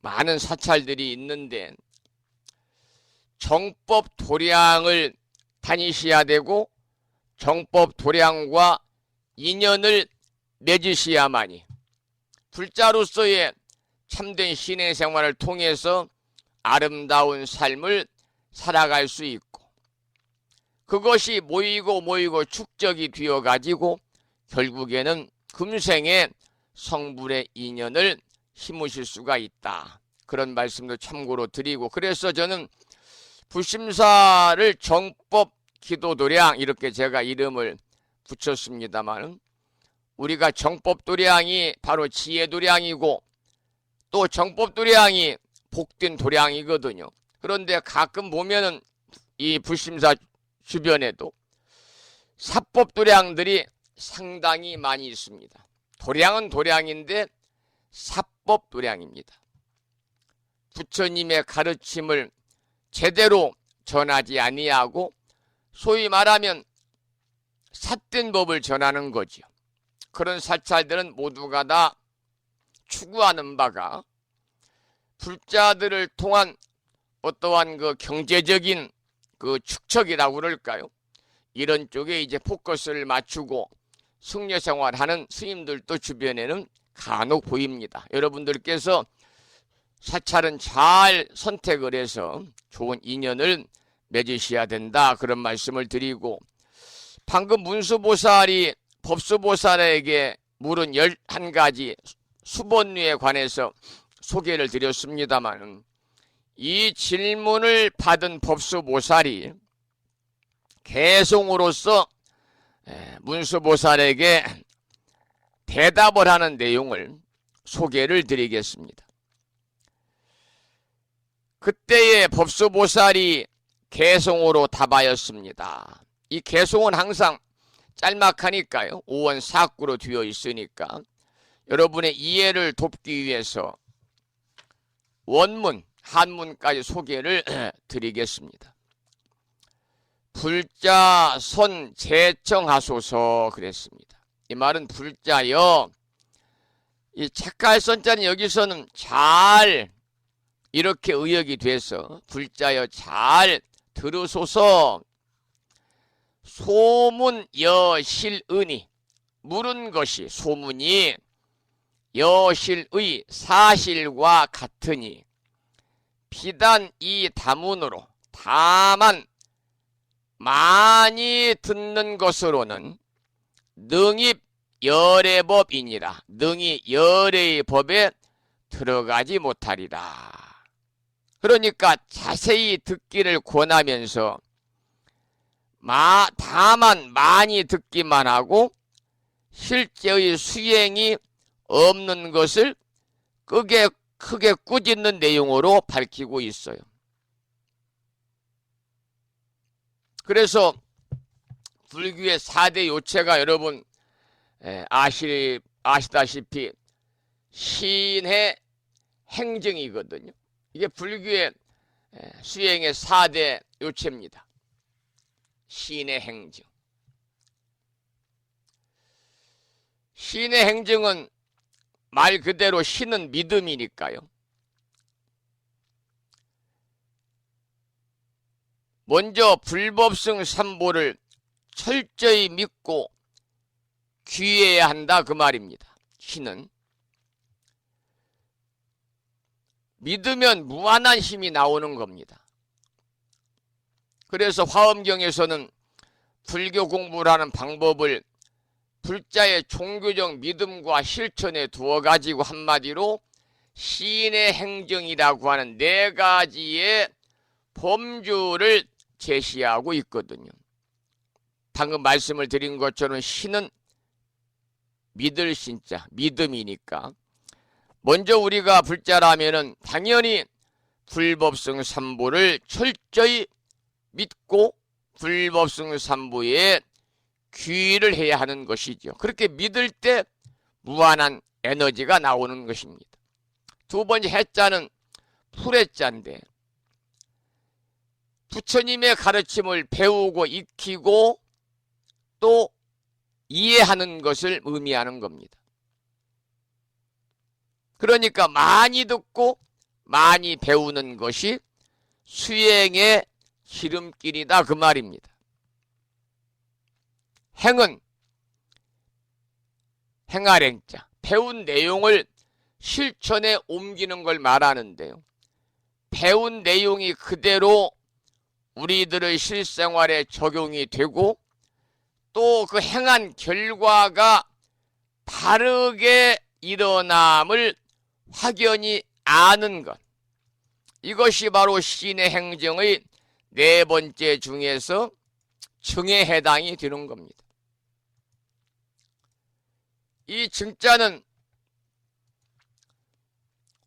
많은 사찰들이 있는데 정법 도량을 다니셔야 되고 정법 도량과 인연을 맺으셔야만이 불자로서의 참된 신행생활을 통해서 아름다운 삶을 살아갈 수 있고 그것이 모이고 축적이 되어가지고 결국에는 금생에 성불의 인연을 심으실 수가 있다. 그런 말씀도 참고로 드리고 그래서 저는 불심사를 정법 기도도량 이렇게 제가 이름을 붙였습니다만 우리가 정법도량이 바로 지혜도량이고 또 정법도량이 복된 도량이거든요. 그런데 가끔 보면은 이 불심사 주변에도 사법도량들이 상당히 많이 있습니다. 도량은 도량인데 사법도량입니다. 부처님의 가르침을 제대로 전하지 아니하고 소위 말하면 삿된 법을 전하는 거죠. 그런 사찰들은 모두가 다 추구하는 바가 불자들을 통한 어떠한 그 경제적인 그 축척이라고 그럴까요? 이런 쪽에 이제 포커스를 맞추고 승려생활하는 스님들도 주변에는 간혹 보입니다. 여러분들께서 사찰은 잘 선택을 해서 좋은 인연을 맺으셔야 된다 그런 말씀을 드리고 방금 문수보살이 법수보살에게 물은 11가지 수본류에 관해서 소개를 드렸습니다만 이 질문을 받은 법수보살이 개송으로서 문수보살에게 대답을 하는 내용을 소개를 드리겠습니다. 그때의 법수보살이 개송으로 답하였습니다. 이 개송은 항상 짤막하니까요. 오원사구로 되어 있으니까 여러분의 이해를 돕기 위해서 원문, 한문까지 소개를 드리겠습니다. 불자선 제청하소서 그랬습니다. 이 말은 불자여 이 착할 선자는 여기서는 잘 이렇게 의역이 돼서 불자여 잘 들으소서 소문 여실의니 물은 것이 소문이 여실의 사실과 같으니 비단 이 다문으로 다만 많이 듣는 것으로는 능입 열애법이니라 능이 열애의 법에 들어가지 못하리라. 그러니까 자세히 듣기를 권하면서 다만 많이 듣기만 하고 실제의 수행이 없는 것을 크게 꾸짖는 내용으로 밝히고 있어요. 그래서 불교의 4대 요체가 여러분 아시다시피 신의 행정이거든요. 이게 불교의 수행의 4대 요체입니다. 신의 행정. 신의 행정은 말 그대로 신은 믿음이니까요. 먼저 불법승 삼보를 철저히 믿고 귀해야 한다 그 말입니다. 신은 믿으면 무한한 힘이 나오는 겁니다. 그래서 화엄경에서는 불교 공부를 하는 방법을 불자의 종교적 믿음과 실천에 두어 가지고 한마디로 시인의 행정이라고 하는 4가지의 범주를 제시하고 있거든요. 방금 말씀을 드린 것처럼 신은 믿을 신자, 믿음이니까 먼저 우리가 불자라면은 당연히 불법성 삼보를 철저히 믿고 불법성 삼보에 귀의를 해야 하는 것이죠. 그렇게 믿을 때 무한한 에너지가 나오는 것입니다. 두 번째 해자는 풀해자인데 부처님의 가르침을 배우고 익히고 또 이해하는 것을 의미하는 겁니다. 그러니까 많이 듣고 많이 배우는 것이 수행의 지름길이다 그 말입니다. 행은 행할행자, 배운 내용을 실천에 옮기는 걸 말하는데요. 배운 내용이 그대로 우리들의 실생활에 적용이 되고 또 그 행한 결과가 바르게 일어남을 확연히 아는 것. 이것이 바로 신의 행정의 4번째 중에서 증에 해당이 되는 겁니다. 이 증자는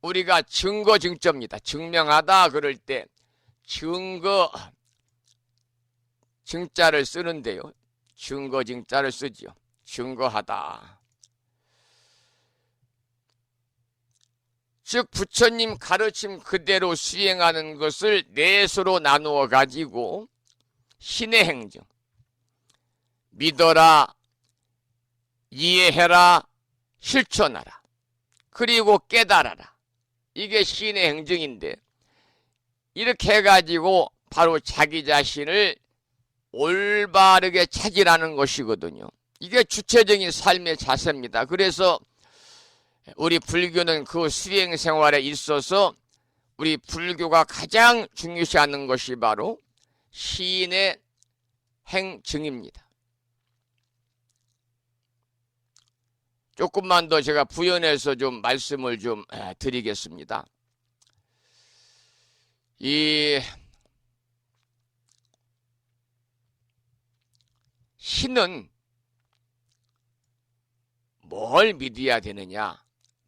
우리가 증거 증자입니다. 증명하다 그럴 때 증거 증자를 쓰는데요. 증거 증자를 쓰지요. 증거하다. 즉 부처님 가르침 그대로 수행하는 것을 4수로 나누어 가지고 신의 행정, 믿어라, 이해해라, 실천하라, 그리고 깨달아라. 이게 신의 행정인데 이렇게 해가지고 바로 자기 자신을 올바르게 찾으라는 것이거든요. 이게 주체적인 삶의 자세입니다. 그래서 우리 불교는 그 수행 생활에 있어서 우리 불교가 가장 중요시하는 것이 바로 시인의 행증입니다. 조금만 더 제가 부연해서 좀 말씀을 좀 드리겠습니다. 이 신은 뭘 믿어야 되느냐?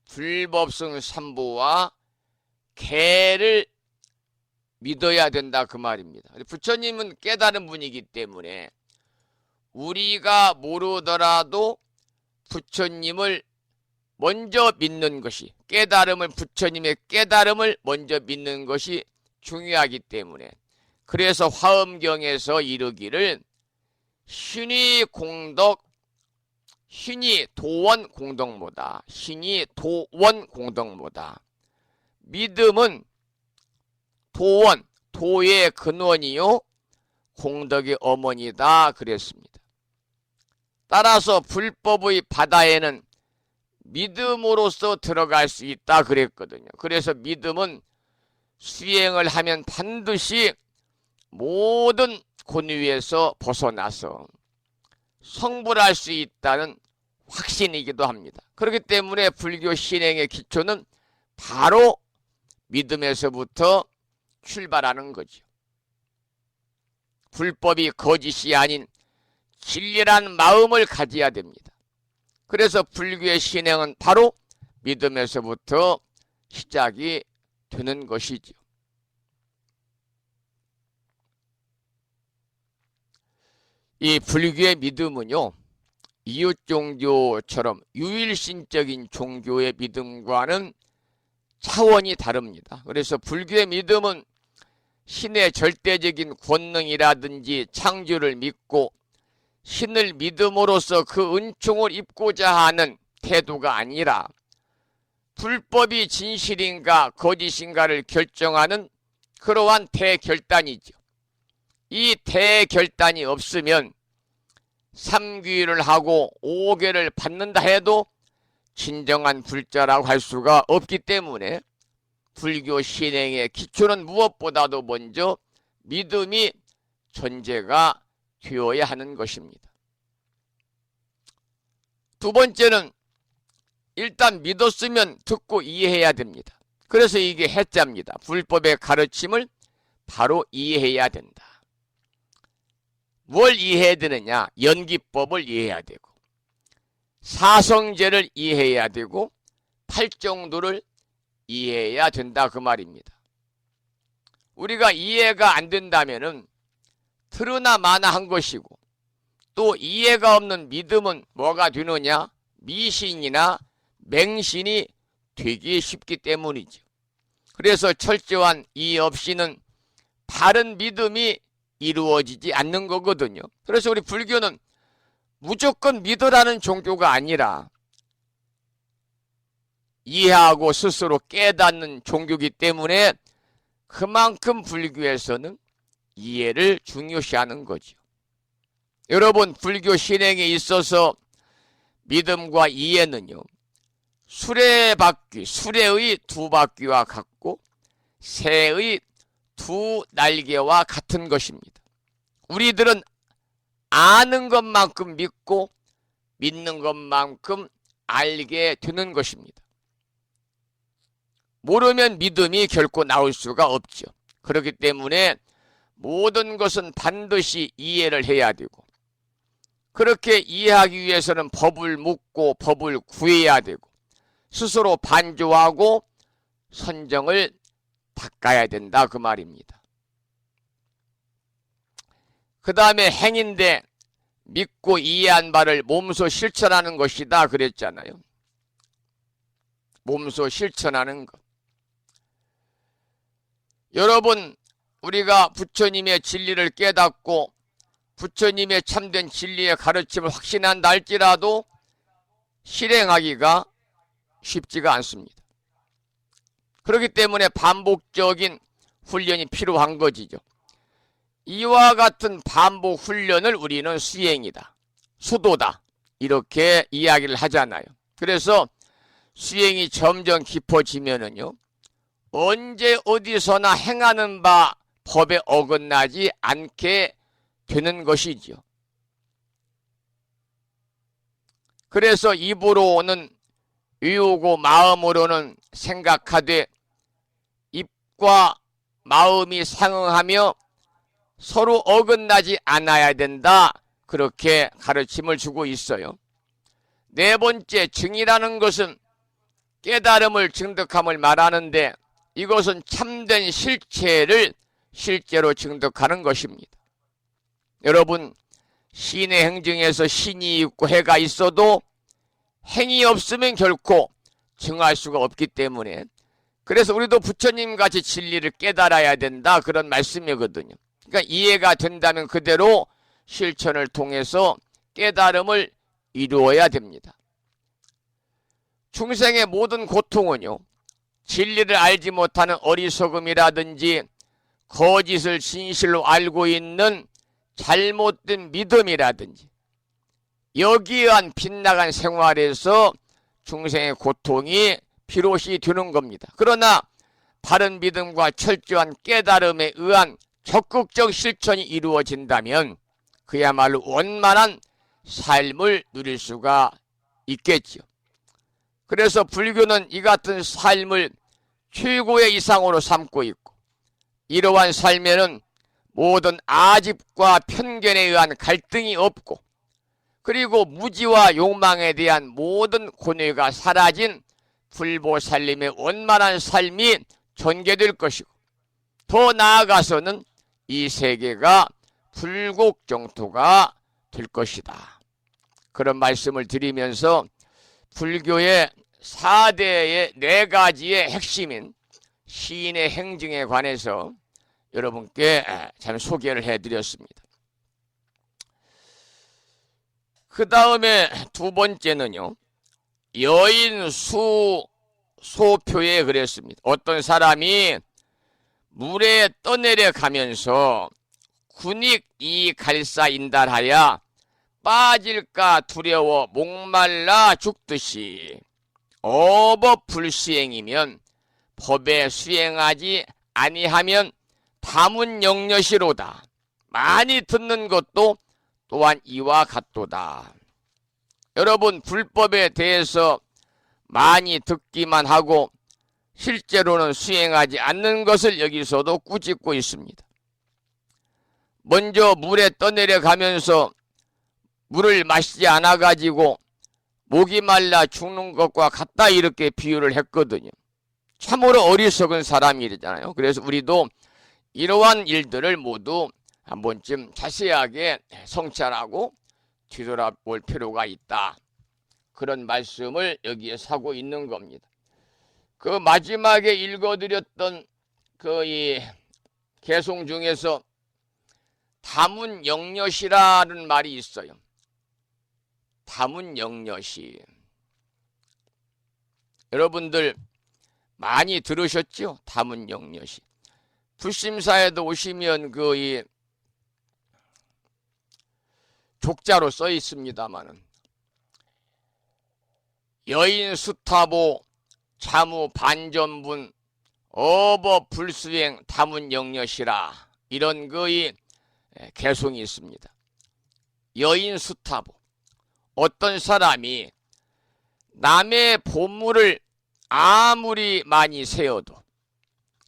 불법성 삼보와 개를 믿어야 된다 그 말입니다. 부처님은 깨달은 분이기 때문에 우리가 모르더라도 부처님을 먼저 믿는 것이, 깨달음을, 부처님의 깨달음을 먼저 믿는 것이 중요하기 때문에, 그래서 화엄경에서 이르기를 신이 공덕, 신이 도원 공덕모다. 신이 도원 공덕모다. 믿음은 도원, 도의 근원이요 공덕의 어머니다 그랬습니다. 따라서 불법의 바다에는 믿음으로써 들어갈 수 있다 그랬거든요. 그래서 믿음은 수행을 하면 반드시 모든 권위에서 벗어나서 성불할 수 있다는 확신이기도 합니다. 그렇기 때문에 불교 신행의 기초는 바로 믿음에서부터 출발하는 거죠. 불법이 거짓이 아닌 진리란 마음을 가져야 됩니다. 그래서 불교의 신행은 바로 믿음에서부터 시작이 되는 것이죠. 이 불교의 믿음은요, 이웃 종교처럼 유일신적인 종교의 믿음과는 차원이 다릅니다. 그래서 불교의 믿음은 신의 절대적인 권능이라든지 창조를 믿고 신을 믿음으로써 그 은총을 입고자 하는 태도가 아니라 불법이 진실인가 거짓인가를 결정하는 그러한 대결단이죠. 이 대결단이 없으면 삼귀를 하고 5계를 받는다 해도 진정한 불자라고 할 수가 없기 때문에 불교 신행의 기초는 무엇보다도 먼저 믿음이 전제가 되어야 하는 것입니다. 두 번째는 일단 믿었으면 듣고 이해해야 됩니다. 그래서 이게 해자입니다. 불법의 가르침을 바로 이해해야 된다. 뭘 이해해야 되느냐? 연기법을 이해해야 되고, 사성제를 이해해야 되고, 팔정도를 이해해야 된다 그 말입니다. 우리가 이해가 안 된다면은 들으나 마나 한 것이고, 또 이해가 없는 믿음은 뭐가 되느냐? 미신이나 맹신이 되기 쉽기 때문이죠. 그래서 철저한 이해 없이는 바른 믿음이 이루어지지 않는 거거든요. 그래서 우리 불교는 무조건 믿으라는 종교가 아니라 이해하고 스스로 깨닫는 종교이기 때문에 그만큼 불교에서는 이해를 중요시하는 거죠. 여러분, 불교 신행에 있어서 믿음과 이해는요, 수레바퀴, 수레의 두 바퀴와 같고 새의 두 날개와 같은 것입니다. 우리들은 아는 것만큼 믿고 믿는 것만큼 알게 되는 것입니다. 모르면 믿음이 결코 나올 수가 없죠. 그렇기 때문에 모든 것은 반드시 이해를 해야 되고, 그렇게 이해하기 위해서는 법을 묻고 법을 구해야 되고, 스스로 반조하고 선정을 닦아야 된다 그 말입니다. 그 다음에 행인데 믿고 이해한 바를 몸소 실천하는 것이다 그랬잖아요. 몸소 실천하는 것. 여러분, 우리가 부처님의 진리를 깨닫고 부처님의 참된 진리의 가르침을 확신한다 할지라도 실행하기가 쉽지가 않습니다. 그렇기 때문에 반복적인 훈련이 필요한 것이죠. 이와 같은 반복 훈련을 우리는 수행이다, 수도다, 이렇게 이야기를 하잖아요. 그래서 수행이 점점 깊어지면은요, 언제 어디서나 행하는 바 법에 어긋나지 않게 되는 것이지요. 그래서 입으로는 외우고 마음으로는 생각하되 입과 마음이 상응하며 서로 어긋나지 않아야 된다, 그렇게 가르침을 주고 있어요. 네 번째, 증이라는 것은 깨달음을 증득함을 말하는데, 이것은 참된 실체를 실제로 증득하는 것입니다. 여러분, 신의 행증에서 신이 있고 해가 있어도 행이 없으면 결코 증할 수가 없기 때문에, 그래서 우리도 부처님같이 진리를 깨달아야 된다, 그런 말씀이거든요. 그러니까 이해가 된다면 그대로 실천을 통해서 깨달음을 이루어야 됩니다. 중생의 모든 고통은요, 진리를 알지 못하는 어리석음이라든지 거짓을 진실로 알고 있는 잘못된 믿음이라든지 여기에 의한 빗나간 생활에서 중생의 고통이 비롯이 되는 겁니다. 그러나 바른 믿음과 철저한 깨달음에 의한 적극적 실천이 이루어진다면 그야말로 원만한 삶을 누릴 수가 있겠죠. 그래서 불교는 이 같은 삶을 최고의 이상으로 삼고 있고, 이러한 삶에는 모든 아집과 편견에 의한 갈등이 없고, 그리고 무지와 욕망에 대한 모든 고뇌가 사라진 불보살림의 원만한 삶이 전개될 것이고, 더 나아가서는 이 세계가 불국정토가 될 것이다, 그런 말씀을 드리면서 불교의 4대의 4가지의 핵심인 시인의 행증에 관해서 여러분께 참 소개를 해드렸습니다. 그 다음에 두 번째는요, 여인 소표에 그랬습니다. 어떤 사람이 물에 떠내려 가면서 군익 이 갈사인달하여 빠질까 두려워 목말라 죽듯이 어법불시행이면 법에 수행하지 아니하면 다문영려시로다. 많이 듣는 것도 또한 이와 같도다. 여러분, 불법에 대해서 많이 듣기만 하고 실제로는 수행하지 않는 것을 여기서도 꾸짖고 있습니다. 먼저 물에 떠내려 가면서 물을 마시지 않아 가지고 목이 말라 죽는 것과 같다, 이렇게 비유를 했거든요. 참으로 어리석은 사람이잖아요. 그래서 우리도 이러한 일들을 모두 한 번쯤 자세하게 성찰하고 뒤돌아볼 필요가 있다. 그런 말씀을 여기에 하고 있는 겁니다. 그 마지막에 읽어드렸던 그 이 개송 중에서 다문영려시라는 말이 있어요. 다문영려시. 여러분들 많이 들으셨죠? 다문영려시. 불심사에도 오시면 그 이 족자로 써 있습니다만은 여인 수타보 자무 반전분 어버 불수행 다문영려시라, 이런 거의 개송이 있습니다. 여인 수타보, 어떤 사람이 남의 보물을 아무리 많이 세어도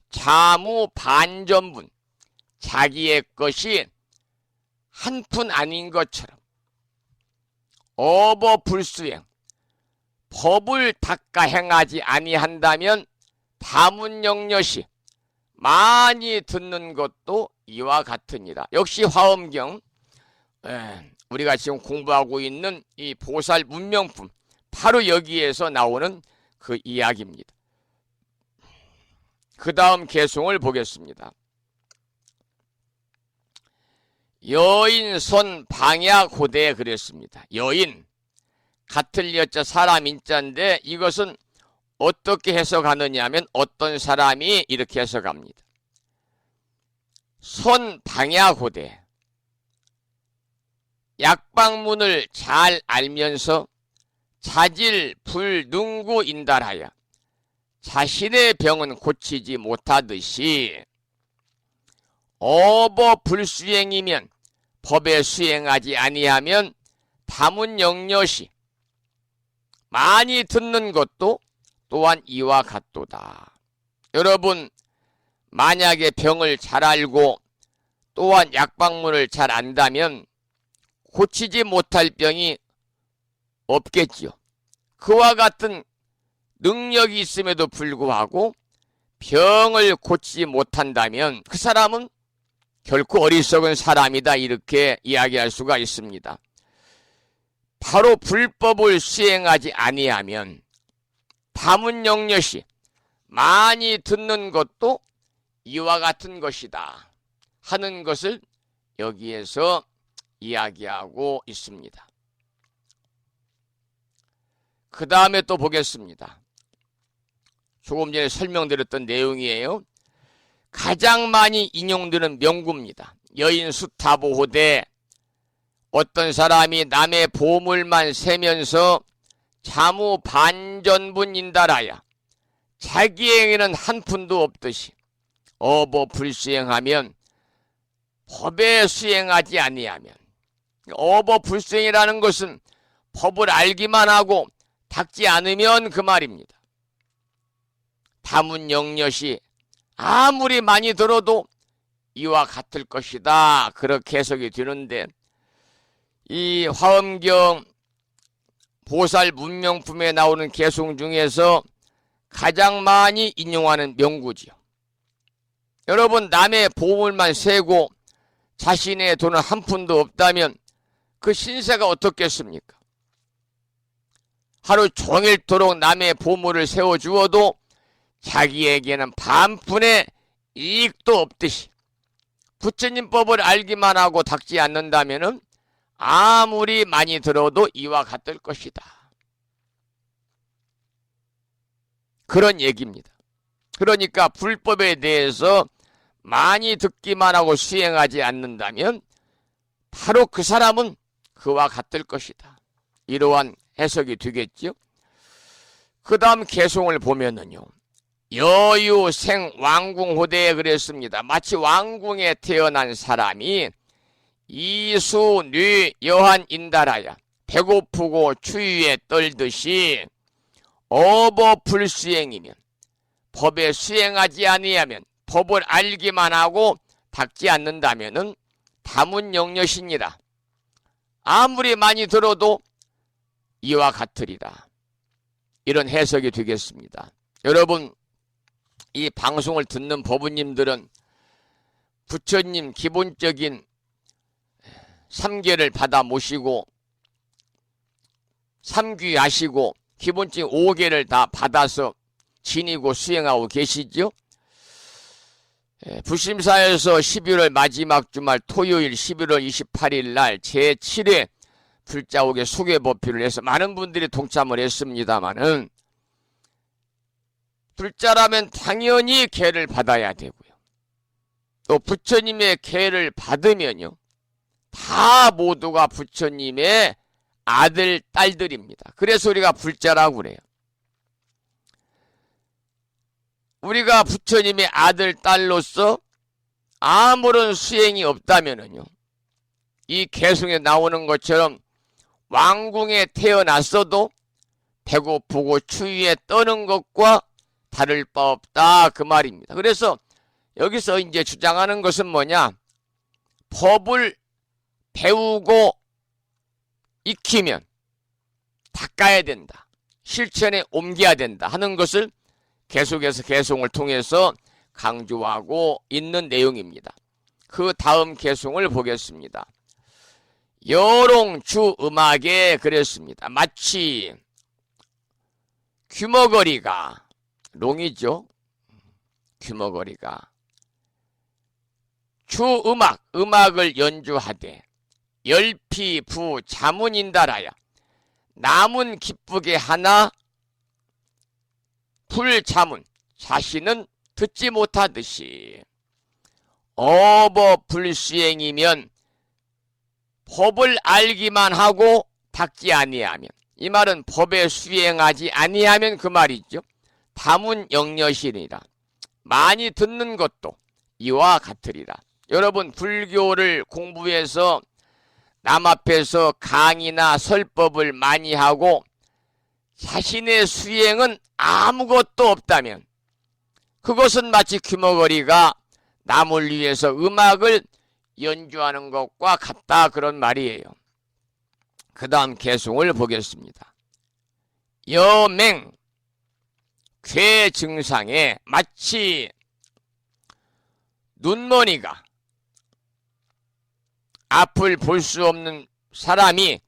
자무 반전분, 자기의 것이 한 푼 아닌 것처럼 어버 불수행, 법을 닦아 행하지 아니한다면 다문영려시, 많이 듣는 것도 이와 같으니라. 역시 화엄경, 우리가 지금 공부하고 있는 이 보살 문명품, 바로 여기에서 나오는 그 이야기입니다. 그 다음 개송을 보겠습니다. 여인 선 방야 고대에 그랬습니다. 여인, 같을 여자 사람 인자인데 이것은 어떻게 해석하느냐 하면 어떤 사람이 이렇게 해석합니다. 선 방야 고대, 약방문을 잘 알면서 자질 불능구 인달하여 자신의 병은 고치지 못하듯이 어버 불수행이면, 법에 수행하지 아니하면 다문영려시, 많이 듣는 것도 또한 이와 같도다. 여러분, 만약에 병을 잘 알고 또한 약방문을 잘 안다면 고치지 못할 병이 없겠지요. 그와 같은 능력이 있음에도 불구하고 병을 고치지 못한다면 그 사람은 결코 어리석은 사람이다, 이렇게 이야기할 수가 있습니다. 바로 불법을 수행하지 아니하면 다문영려시, 많이 듣는 것도 이와 같은 것이다 하는 것을 여기에서 이야기하고 있습니다. 그 다음에 또 보겠습니다. 조금 전에 설명드렸던 내용이에요. 가장 많이 인용되는 명구입니다. 여인 수타보호대, 어떤 사람이 남의 보물만 세면서 자무 반전분 인달하여 자기에게는 한 푼도 없듯이 어버 불수행하면, 법에 수행하지 아니하면, 어버 불수행이라는 것은 법을 알기만 하고 닦지 않으면 그 말입니다. 다문영려시, 아무리 많이 들어도 이와 같을 것이다, 그렇게 해석이 되는데, 이 화엄경 보살 문명품에 나오는 개송 중에서 가장 많이 인용하는 명구지요. 여러분, 남의 보물만 세고 자신의 돈은 한 푼도 없다면 그 신세가 어떻겠습니까? 하루 종일토록 남의 보물을 세워주어도 자기에게는 반푼의 이익도 없듯이 부처님 법을 알기만 하고 닦지 않는다면 아무리 많이 들어도 이와 같을 것이다, 그런 얘기입니다. 그러니까 불법에 대해서 많이 듣기만 하고 수행하지 않는다면 바로 그 사람은 그와 같을 것이다, 이러한 해석이 되겠죠. 그 다음 개송을 보면은요, 여유생 왕궁호대에 그랬습니다. 마치 왕궁에 태어난 사람이 이수뇌 여한인달하야 배고프고 추위에 떨듯이 어버불수행이면 법에 수행하지 아니하면 법을 알기만 하고 닦지 않는다면은 다문영녀시니라. 아무리 많이 들어도 이와 같으리라. 이런 해석이 되겠습니다. 여러분, 이 방송을 듣는 법우님들은 부처님 기본적인 3계를 받아 모시고 3귀하시고 기본적인 5계를 다 받아서 지니고 수행하고 계시죠? 불심사에서 11월 마지막 주말 토요일 11월 28일 날 제7회 불자옥의 소개법회를 해서 많은 분들이 동참을 했습니다마는 불자라면 당연히 계를 받아야 되고요. 또 부처님의 계를 받으면요, 다 모두가 부처님의 아들, 딸들입니다. 그래서 우리가 불자라고 그래요. 우리가 부처님의 아들, 딸로서 아무런 수행이 없다면은요, 이 개성에 나오는 것처럼 왕궁에 태어났어도 배고프고 추위에 떠는 것과 다를 바 없다, 그 말입니다. 그래서 여기서 이제 주장하는 것은 뭐냐? 법을 배우고 익히면 닦아야 된다, 실천에 옮겨야 된다 하는 것을 계속해서 개송을 통해서 강조하고 있는 내용입니다. 그 다음 개송을 보겠습니다. 여롱주 음악에 그랬습니다. 마치 귀머거리가, 롱이죠, 귀머거리가 음악을 연주하되 열피부 자문인달하여 남은 기쁘게 하나 불자문 자신은 듣지 못하듯이 어버불수행이면 법을 알기만 하고 닦지 아니하면, 이 말은 법에 수행하지 아니하면 그 말이죠. 다문영녀시니라. 많이 듣는 것도 이와 같으리라. 여러분, 불교를 공부해서 남 앞에서 강의나 설법을 많이 하고 자신의 수행은 아무것도 없다면 그것은 마치 귀머거리가 남을 위해서 음악을 연주하는 것과 같다, 그런 말이에요. 그 다음 개송을 보겠습니다. 여맹 괴 증상에 마치 눈머니가 앞을 볼 수 없는 사람이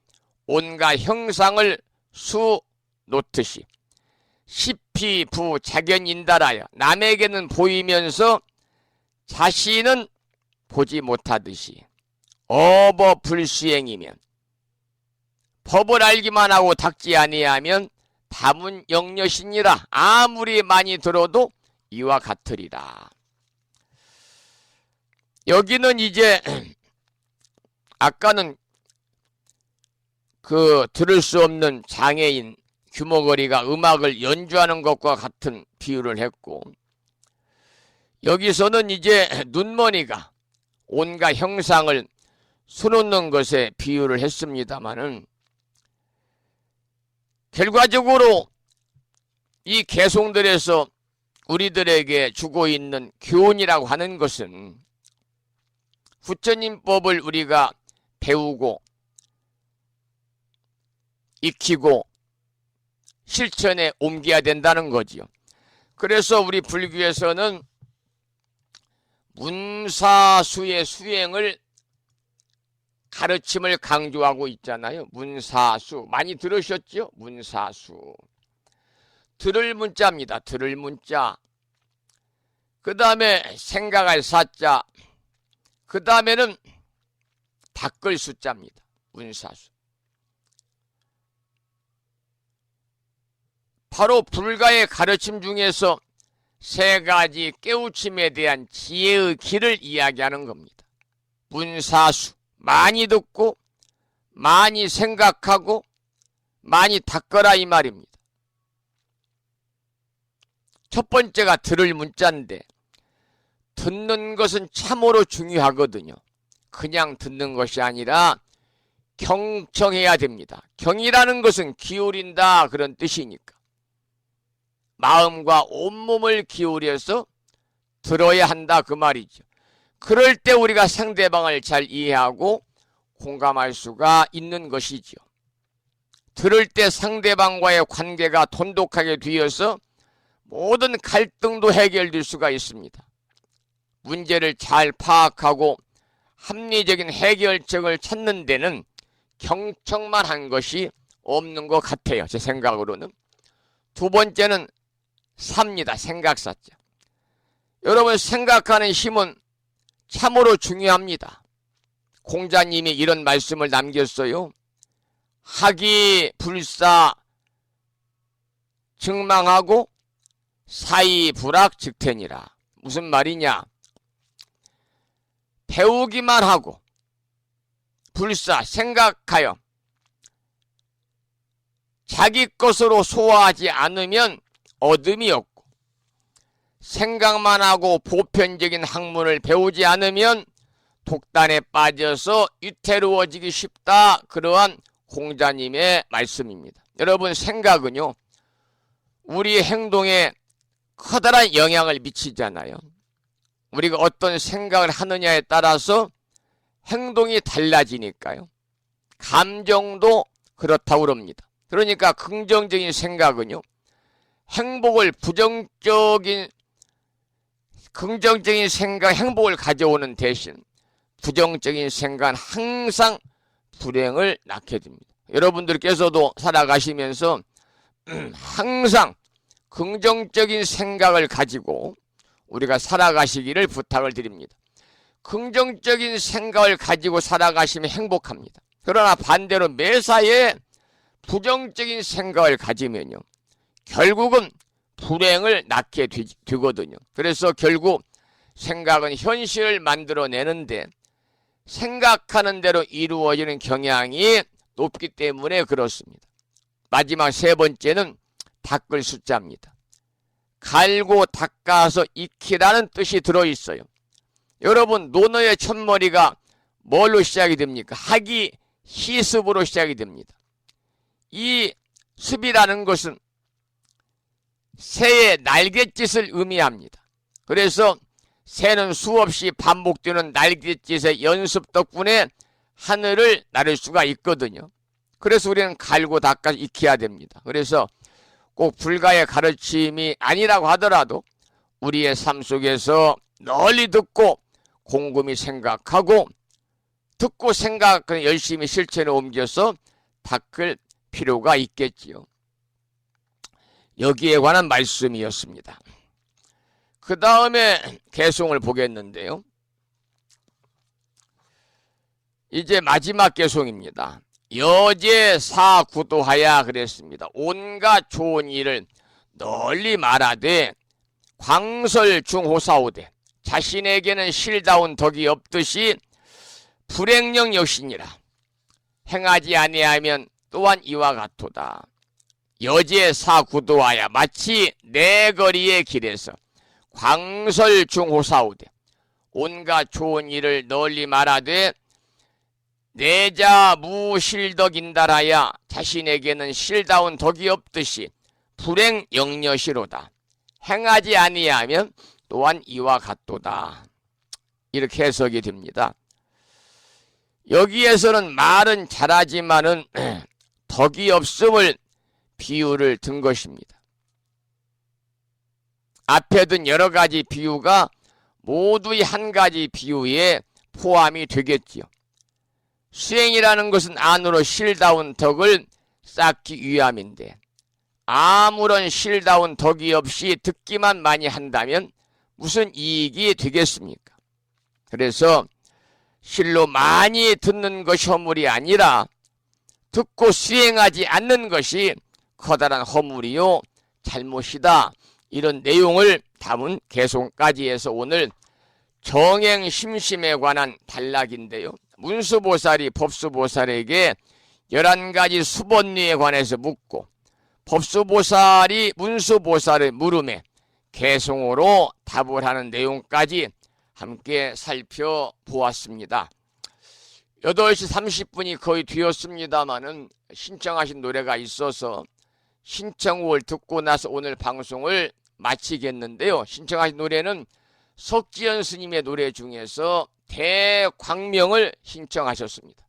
온갖 형상을 수놓듯이 십피부자견인달하여 남에게는 보이면서 자신은 보지 못하듯이 어버불수행이면 법을 알기만 하고 닦지 아니하면 다문영녀시니라. 아무리 많이 들어도 이와 같으리라. 여기는 이제 아까는 그 들을 수 없는 장애인 귀머거리가 음악을 연주하는 것과 같은 비유를 했고, 여기서는 이제 눈머니가 온갖 형상을 수놓는 것에 비유를 했습니다마는, 결과적으로 이 개송들에서 우리들에게 주고 있는 교훈이라고 하는 것은 부처님법을 우리가 배우고 익히고 실천에 옮겨야 된다는 거지요. 그래서 우리 불교에서는 문사수의 수행을 가르침을 강조하고 있잖아요. 문사수 많이 들으셨죠? 문사수. 들을 문자입니다. 들을 문자. 그 다음에 생각할 사자. 그 다음에는 닦을 숫자입니다. 문사수. 바로 불가의 가르침 중에서 세 가지 깨우침에 대한 지혜의 길을 이야기하는 겁니다. 문사수. 많이 듣고 많이 생각하고 많이 닦아라, 이 말입니다. 첫 번째가 들을 문자인데, 듣는 것은 참으로 중요하거든요. 그냥 듣는 것이 아니라 경청해야 됩니다. 경이라는 것은 기울인다 그런 뜻이니까 마음과 온몸을 기울여서 들어야 한다 그 말이죠. 그럴 때 우리가 상대방을 잘 이해하고 공감할 수가 있는 것이죠. 들을 때 상대방과의 관계가 돈독하게 되어서 모든 갈등도 해결될 수가 있습니다. 문제를 잘 파악하고 합리적인 해결책을 찾는 데는 경청만 한 것이 없는 것 같아요. 제 생각으로는. 두 번째는 사입니다. 생각사자. 여러분, 생각하는 힘은 참으로 중요합니다. 공자님이 이런 말씀을 남겼어요. 학이 불사 증망하고 사이 불악 즉텐이라. 무슨 말이냐? 배우기만 하고 불사 생각하여 자기 것으로 소화하지 않으면 얻음이 없고, 생각만 하고 보편적인 학문을 배우지 않으면 독단에 빠져서 위태로워지기 쉽다. 그러한 공자님의 말씀입니다. 여러분, 생각은요, 우리의 행동에 커다란 영향을 미치잖아요. 우리가 어떤 생각을 하느냐에 따라서 행동이 달라지니까요. 감정도 그렇다고 그럽니다. 그러니까 긍정적인 생각은요, 행복을 긍정적인 생각, 행복을 가져오는 대신 부정적인 생각은 항상 불행을 낳게 됩니다. 여러분들께서도 살아가시면서 항상 긍정적인 생각을 가지고 우리가 살아가시기를 부탁을 드립니다. 긍정적인 생각을 가지고 살아가시면 행복합니다. 그러나 반대로 매사에 부정적인 생각을 가지면요, 결국은 불행을 낳게 되거든요. 그래서 결국 생각은 현실을 만들어내는데 생각하는 대로 이루어지는 경향이 높기 때문에 그렇습니다. 마지막 세 번째는 닦을 숫자입니다. 갈고 닦아서 익히라는 뜻이 들어있어요. 여러분, 논어의 첫머리가 뭘로 시작이 됩니까? 학이 희습으로 시작이 됩니다. 이 습이라는 것은 새의 날갯짓을 의미합니다. 그래서 새는 수없이 반복되는 날갯짓의 연습 덕분에 하늘을 나를 수가 있거든요. 그래서 우리는 갈고 닦아서 익혀야 됩니다. 그래서 꼭 불가의 가르침이 아니라고 하더라도 우리의 삶 속에서 널리 듣고 곰곰이 생각하고 듣고 생각하고 열심히 실천에 옮겨서 닦을 필요가 있겠지요. 여기에 관한 말씀이었습니다. 그 다음에 개송을 보겠는데요. 이제 마지막 개송입니다. 여제사구도하야 그랬습니다. 온갖 좋은 일을 널리 말하되 광설중호사오되 자신에게는 실다운 덕이 없듯이 불행령 역시니라. 행하지 아니하면 또한 이와 같도다. 여제사구도하야 마치 내 거리의 길에서 광설중호사오되 온갖 좋은 일을 널리 말하되 내자 무실덕인달하야 자신에게는 실다운 덕이 없듯이 불행 영려시로다. 행하지 아니하면 또한 이와 같도다. 이렇게 해석이 됩니다. 여기에서는 말은 잘하지만은 덕이 없음을 비유를 든 것입니다. 앞에 든 여러 가지 비유가 모두 한 가지 비유에 포함이 되겠지요. 수행이라는 것은 안으로 실다운 덕을 쌓기 위함인데 아무런 실다운 덕이 없이 듣기만 많이 한다면 무슨 이익이 되겠습니까? 그래서 실로 많이 듣는 것이 허물이 아니라 듣고 수행하지 않는 것이 커다란 허물이요 잘못이다. 이런 내용을 담은 개송까지 해서 오늘 정행심심에 관한 단락인데요. 문수보살이 법수보살에게 11가지 수본리에 관해서 묻고 법수보살이 문수보살의 물음에 개송어로 답을 하는 내용까지 함께 살펴보았습니다. 8시 30분이 거의 되었습니다마는 신청하신 노래가 있어서 신청을 듣고 나서 오늘 방송을 마치겠는데요. 신청하신 노래는 석지연 스님의 노래 중에서 대광명을 신청하셨습니다.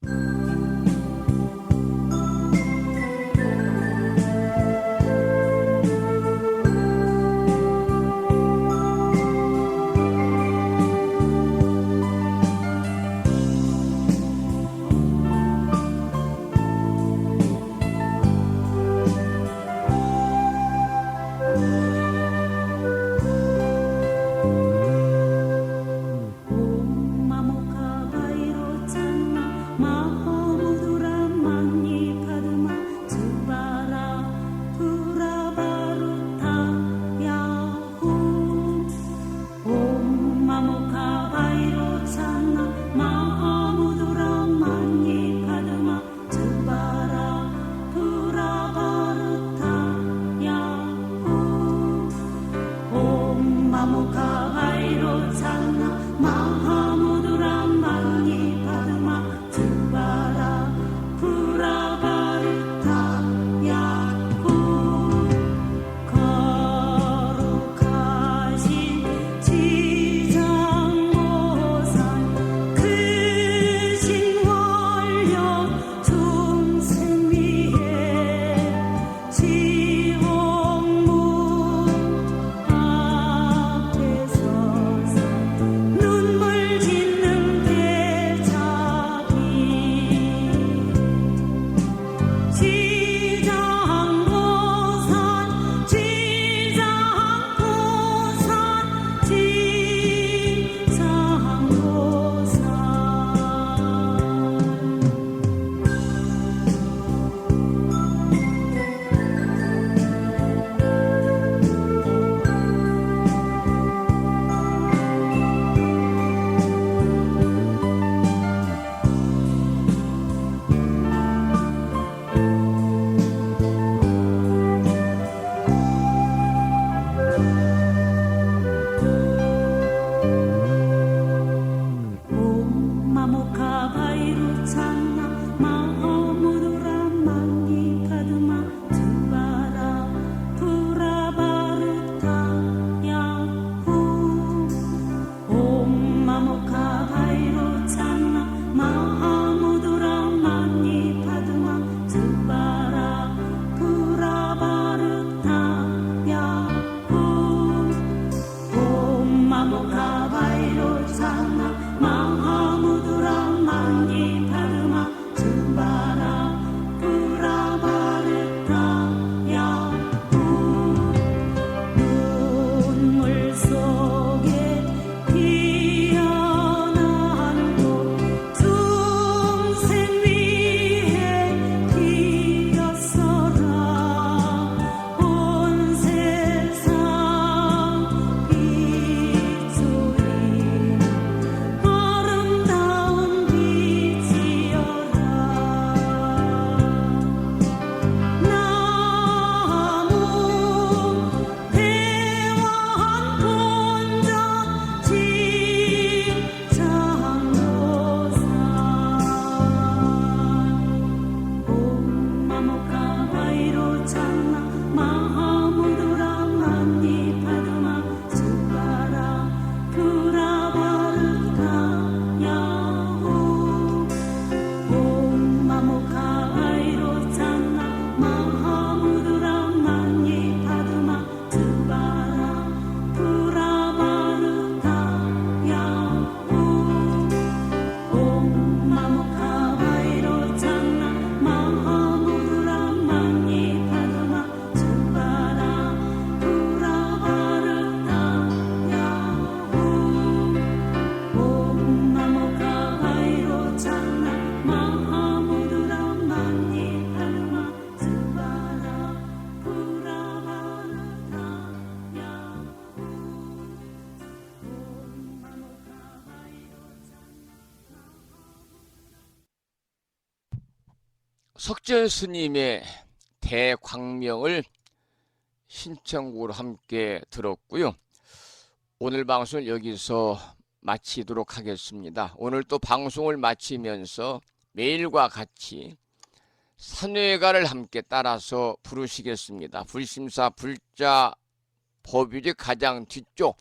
석전 스님의 대광명을 신청곡으로 함께 들었고요. 오늘 방송을 여기서 마치도록 하겠습니다. 오늘 또 방송을 마치면서 매일과 같이 산회가를 함께 따라서 부르시겠습니다. 불심사 불자 법유지 가장 뒤쪽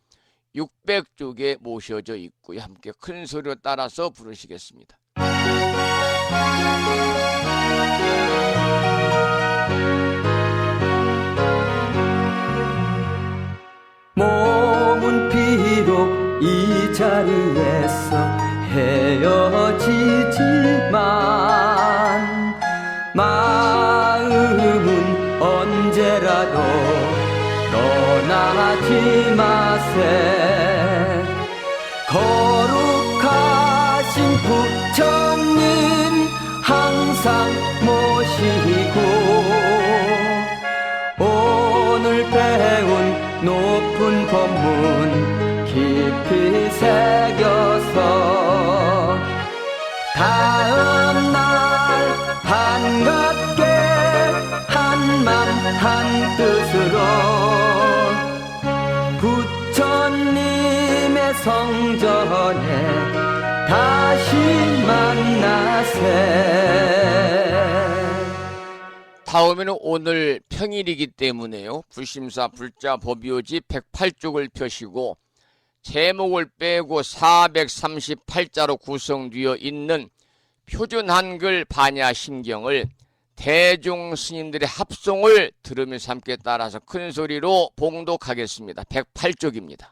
600쪽에 모셔져 있고요. 함께 큰 소리로 따라서 부르시겠습니다. 몸은 비록 이 자리에서 헤어지지만 마음은 언제라도 떠나지 마세. 거룩하신 부처님 항상 모시고 오늘 배운 높은 법문 깊이 새겨서 다음날 반갑게 한맘 한뜻으로 부처님의 성전에 다시 만나세. 다음에는 오늘 평일이기 때문에요. 불심사 불자 법요지 108쪽을 펴시고 제목을 빼고 438자로 구성되어 있는 표준 한글 반야 심경을 대중 스님들의 합송을 들으면서 함께 따라서 큰 소리로 봉독하겠습니다. 108쪽입니다.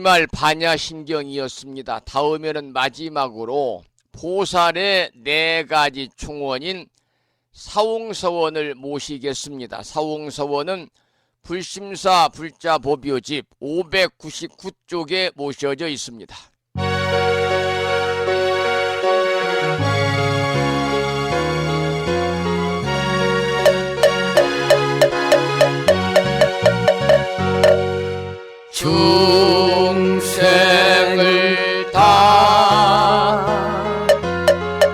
정말 반야심경이었습니다. 다음에는 마지막으로 보살의 4가지 충원인 사웅서원을 모시겠습니다. 사웅서원은 불심사 불자보묘집 599쪽에 모셔져 있습니다. 중생을 다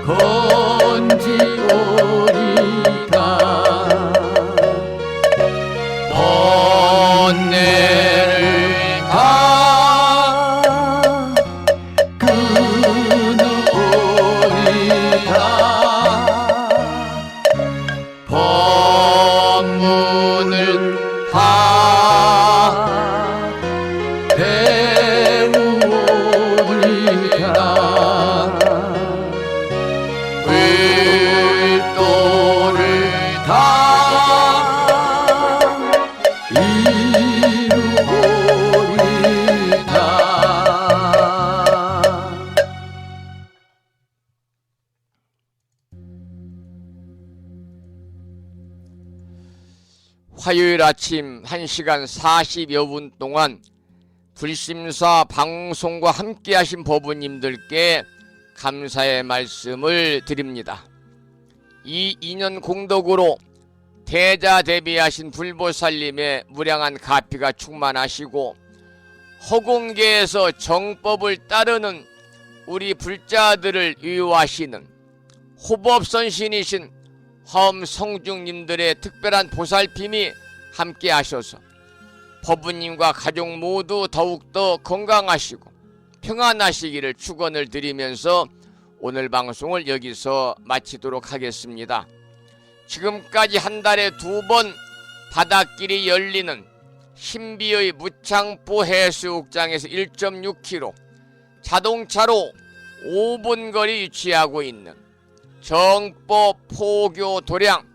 건지오리다 번뇌를 다 끊으오리다 법문을 다 배우오리다 wil도를 다 이루오리다. 화요일 아침 1시간 40여 분 동안 불심사 방송과 함께 하신 법우님들께 감사의 말씀을 드립니다. 이 인연 공덕으로 대자대비하신 불보살님의 무량한 가피가 충만하시고 허공계에서 정법을 따르는 우리 불자들을 위로하시는 호법선신이신 화엄성중님들의 특별한 보살핌이 함께 하셔서 법부님과 가족 모두 더욱더 건강하시고 평안하시기를 축원을 드리면서 오늘 방송을 여기서 마치도록 하겠습니다. 지금까지 한 달에 2번 바닷길이 열리는 신비의 무창포 해수욕장에서 1.6km 자동차로 5분 거리 위치하고 있는 정법 포교 도량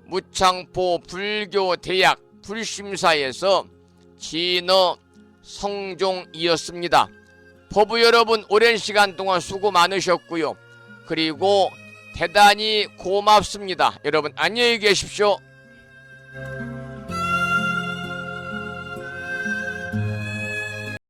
무창포 불교 대학 불심사에서 진어 성종이었습니다. 법부 여러분 오랜 시간 동안 수고 많으셨고요. 그리고 대단히 고맙습니다. 여러분 안녕히 계십시오.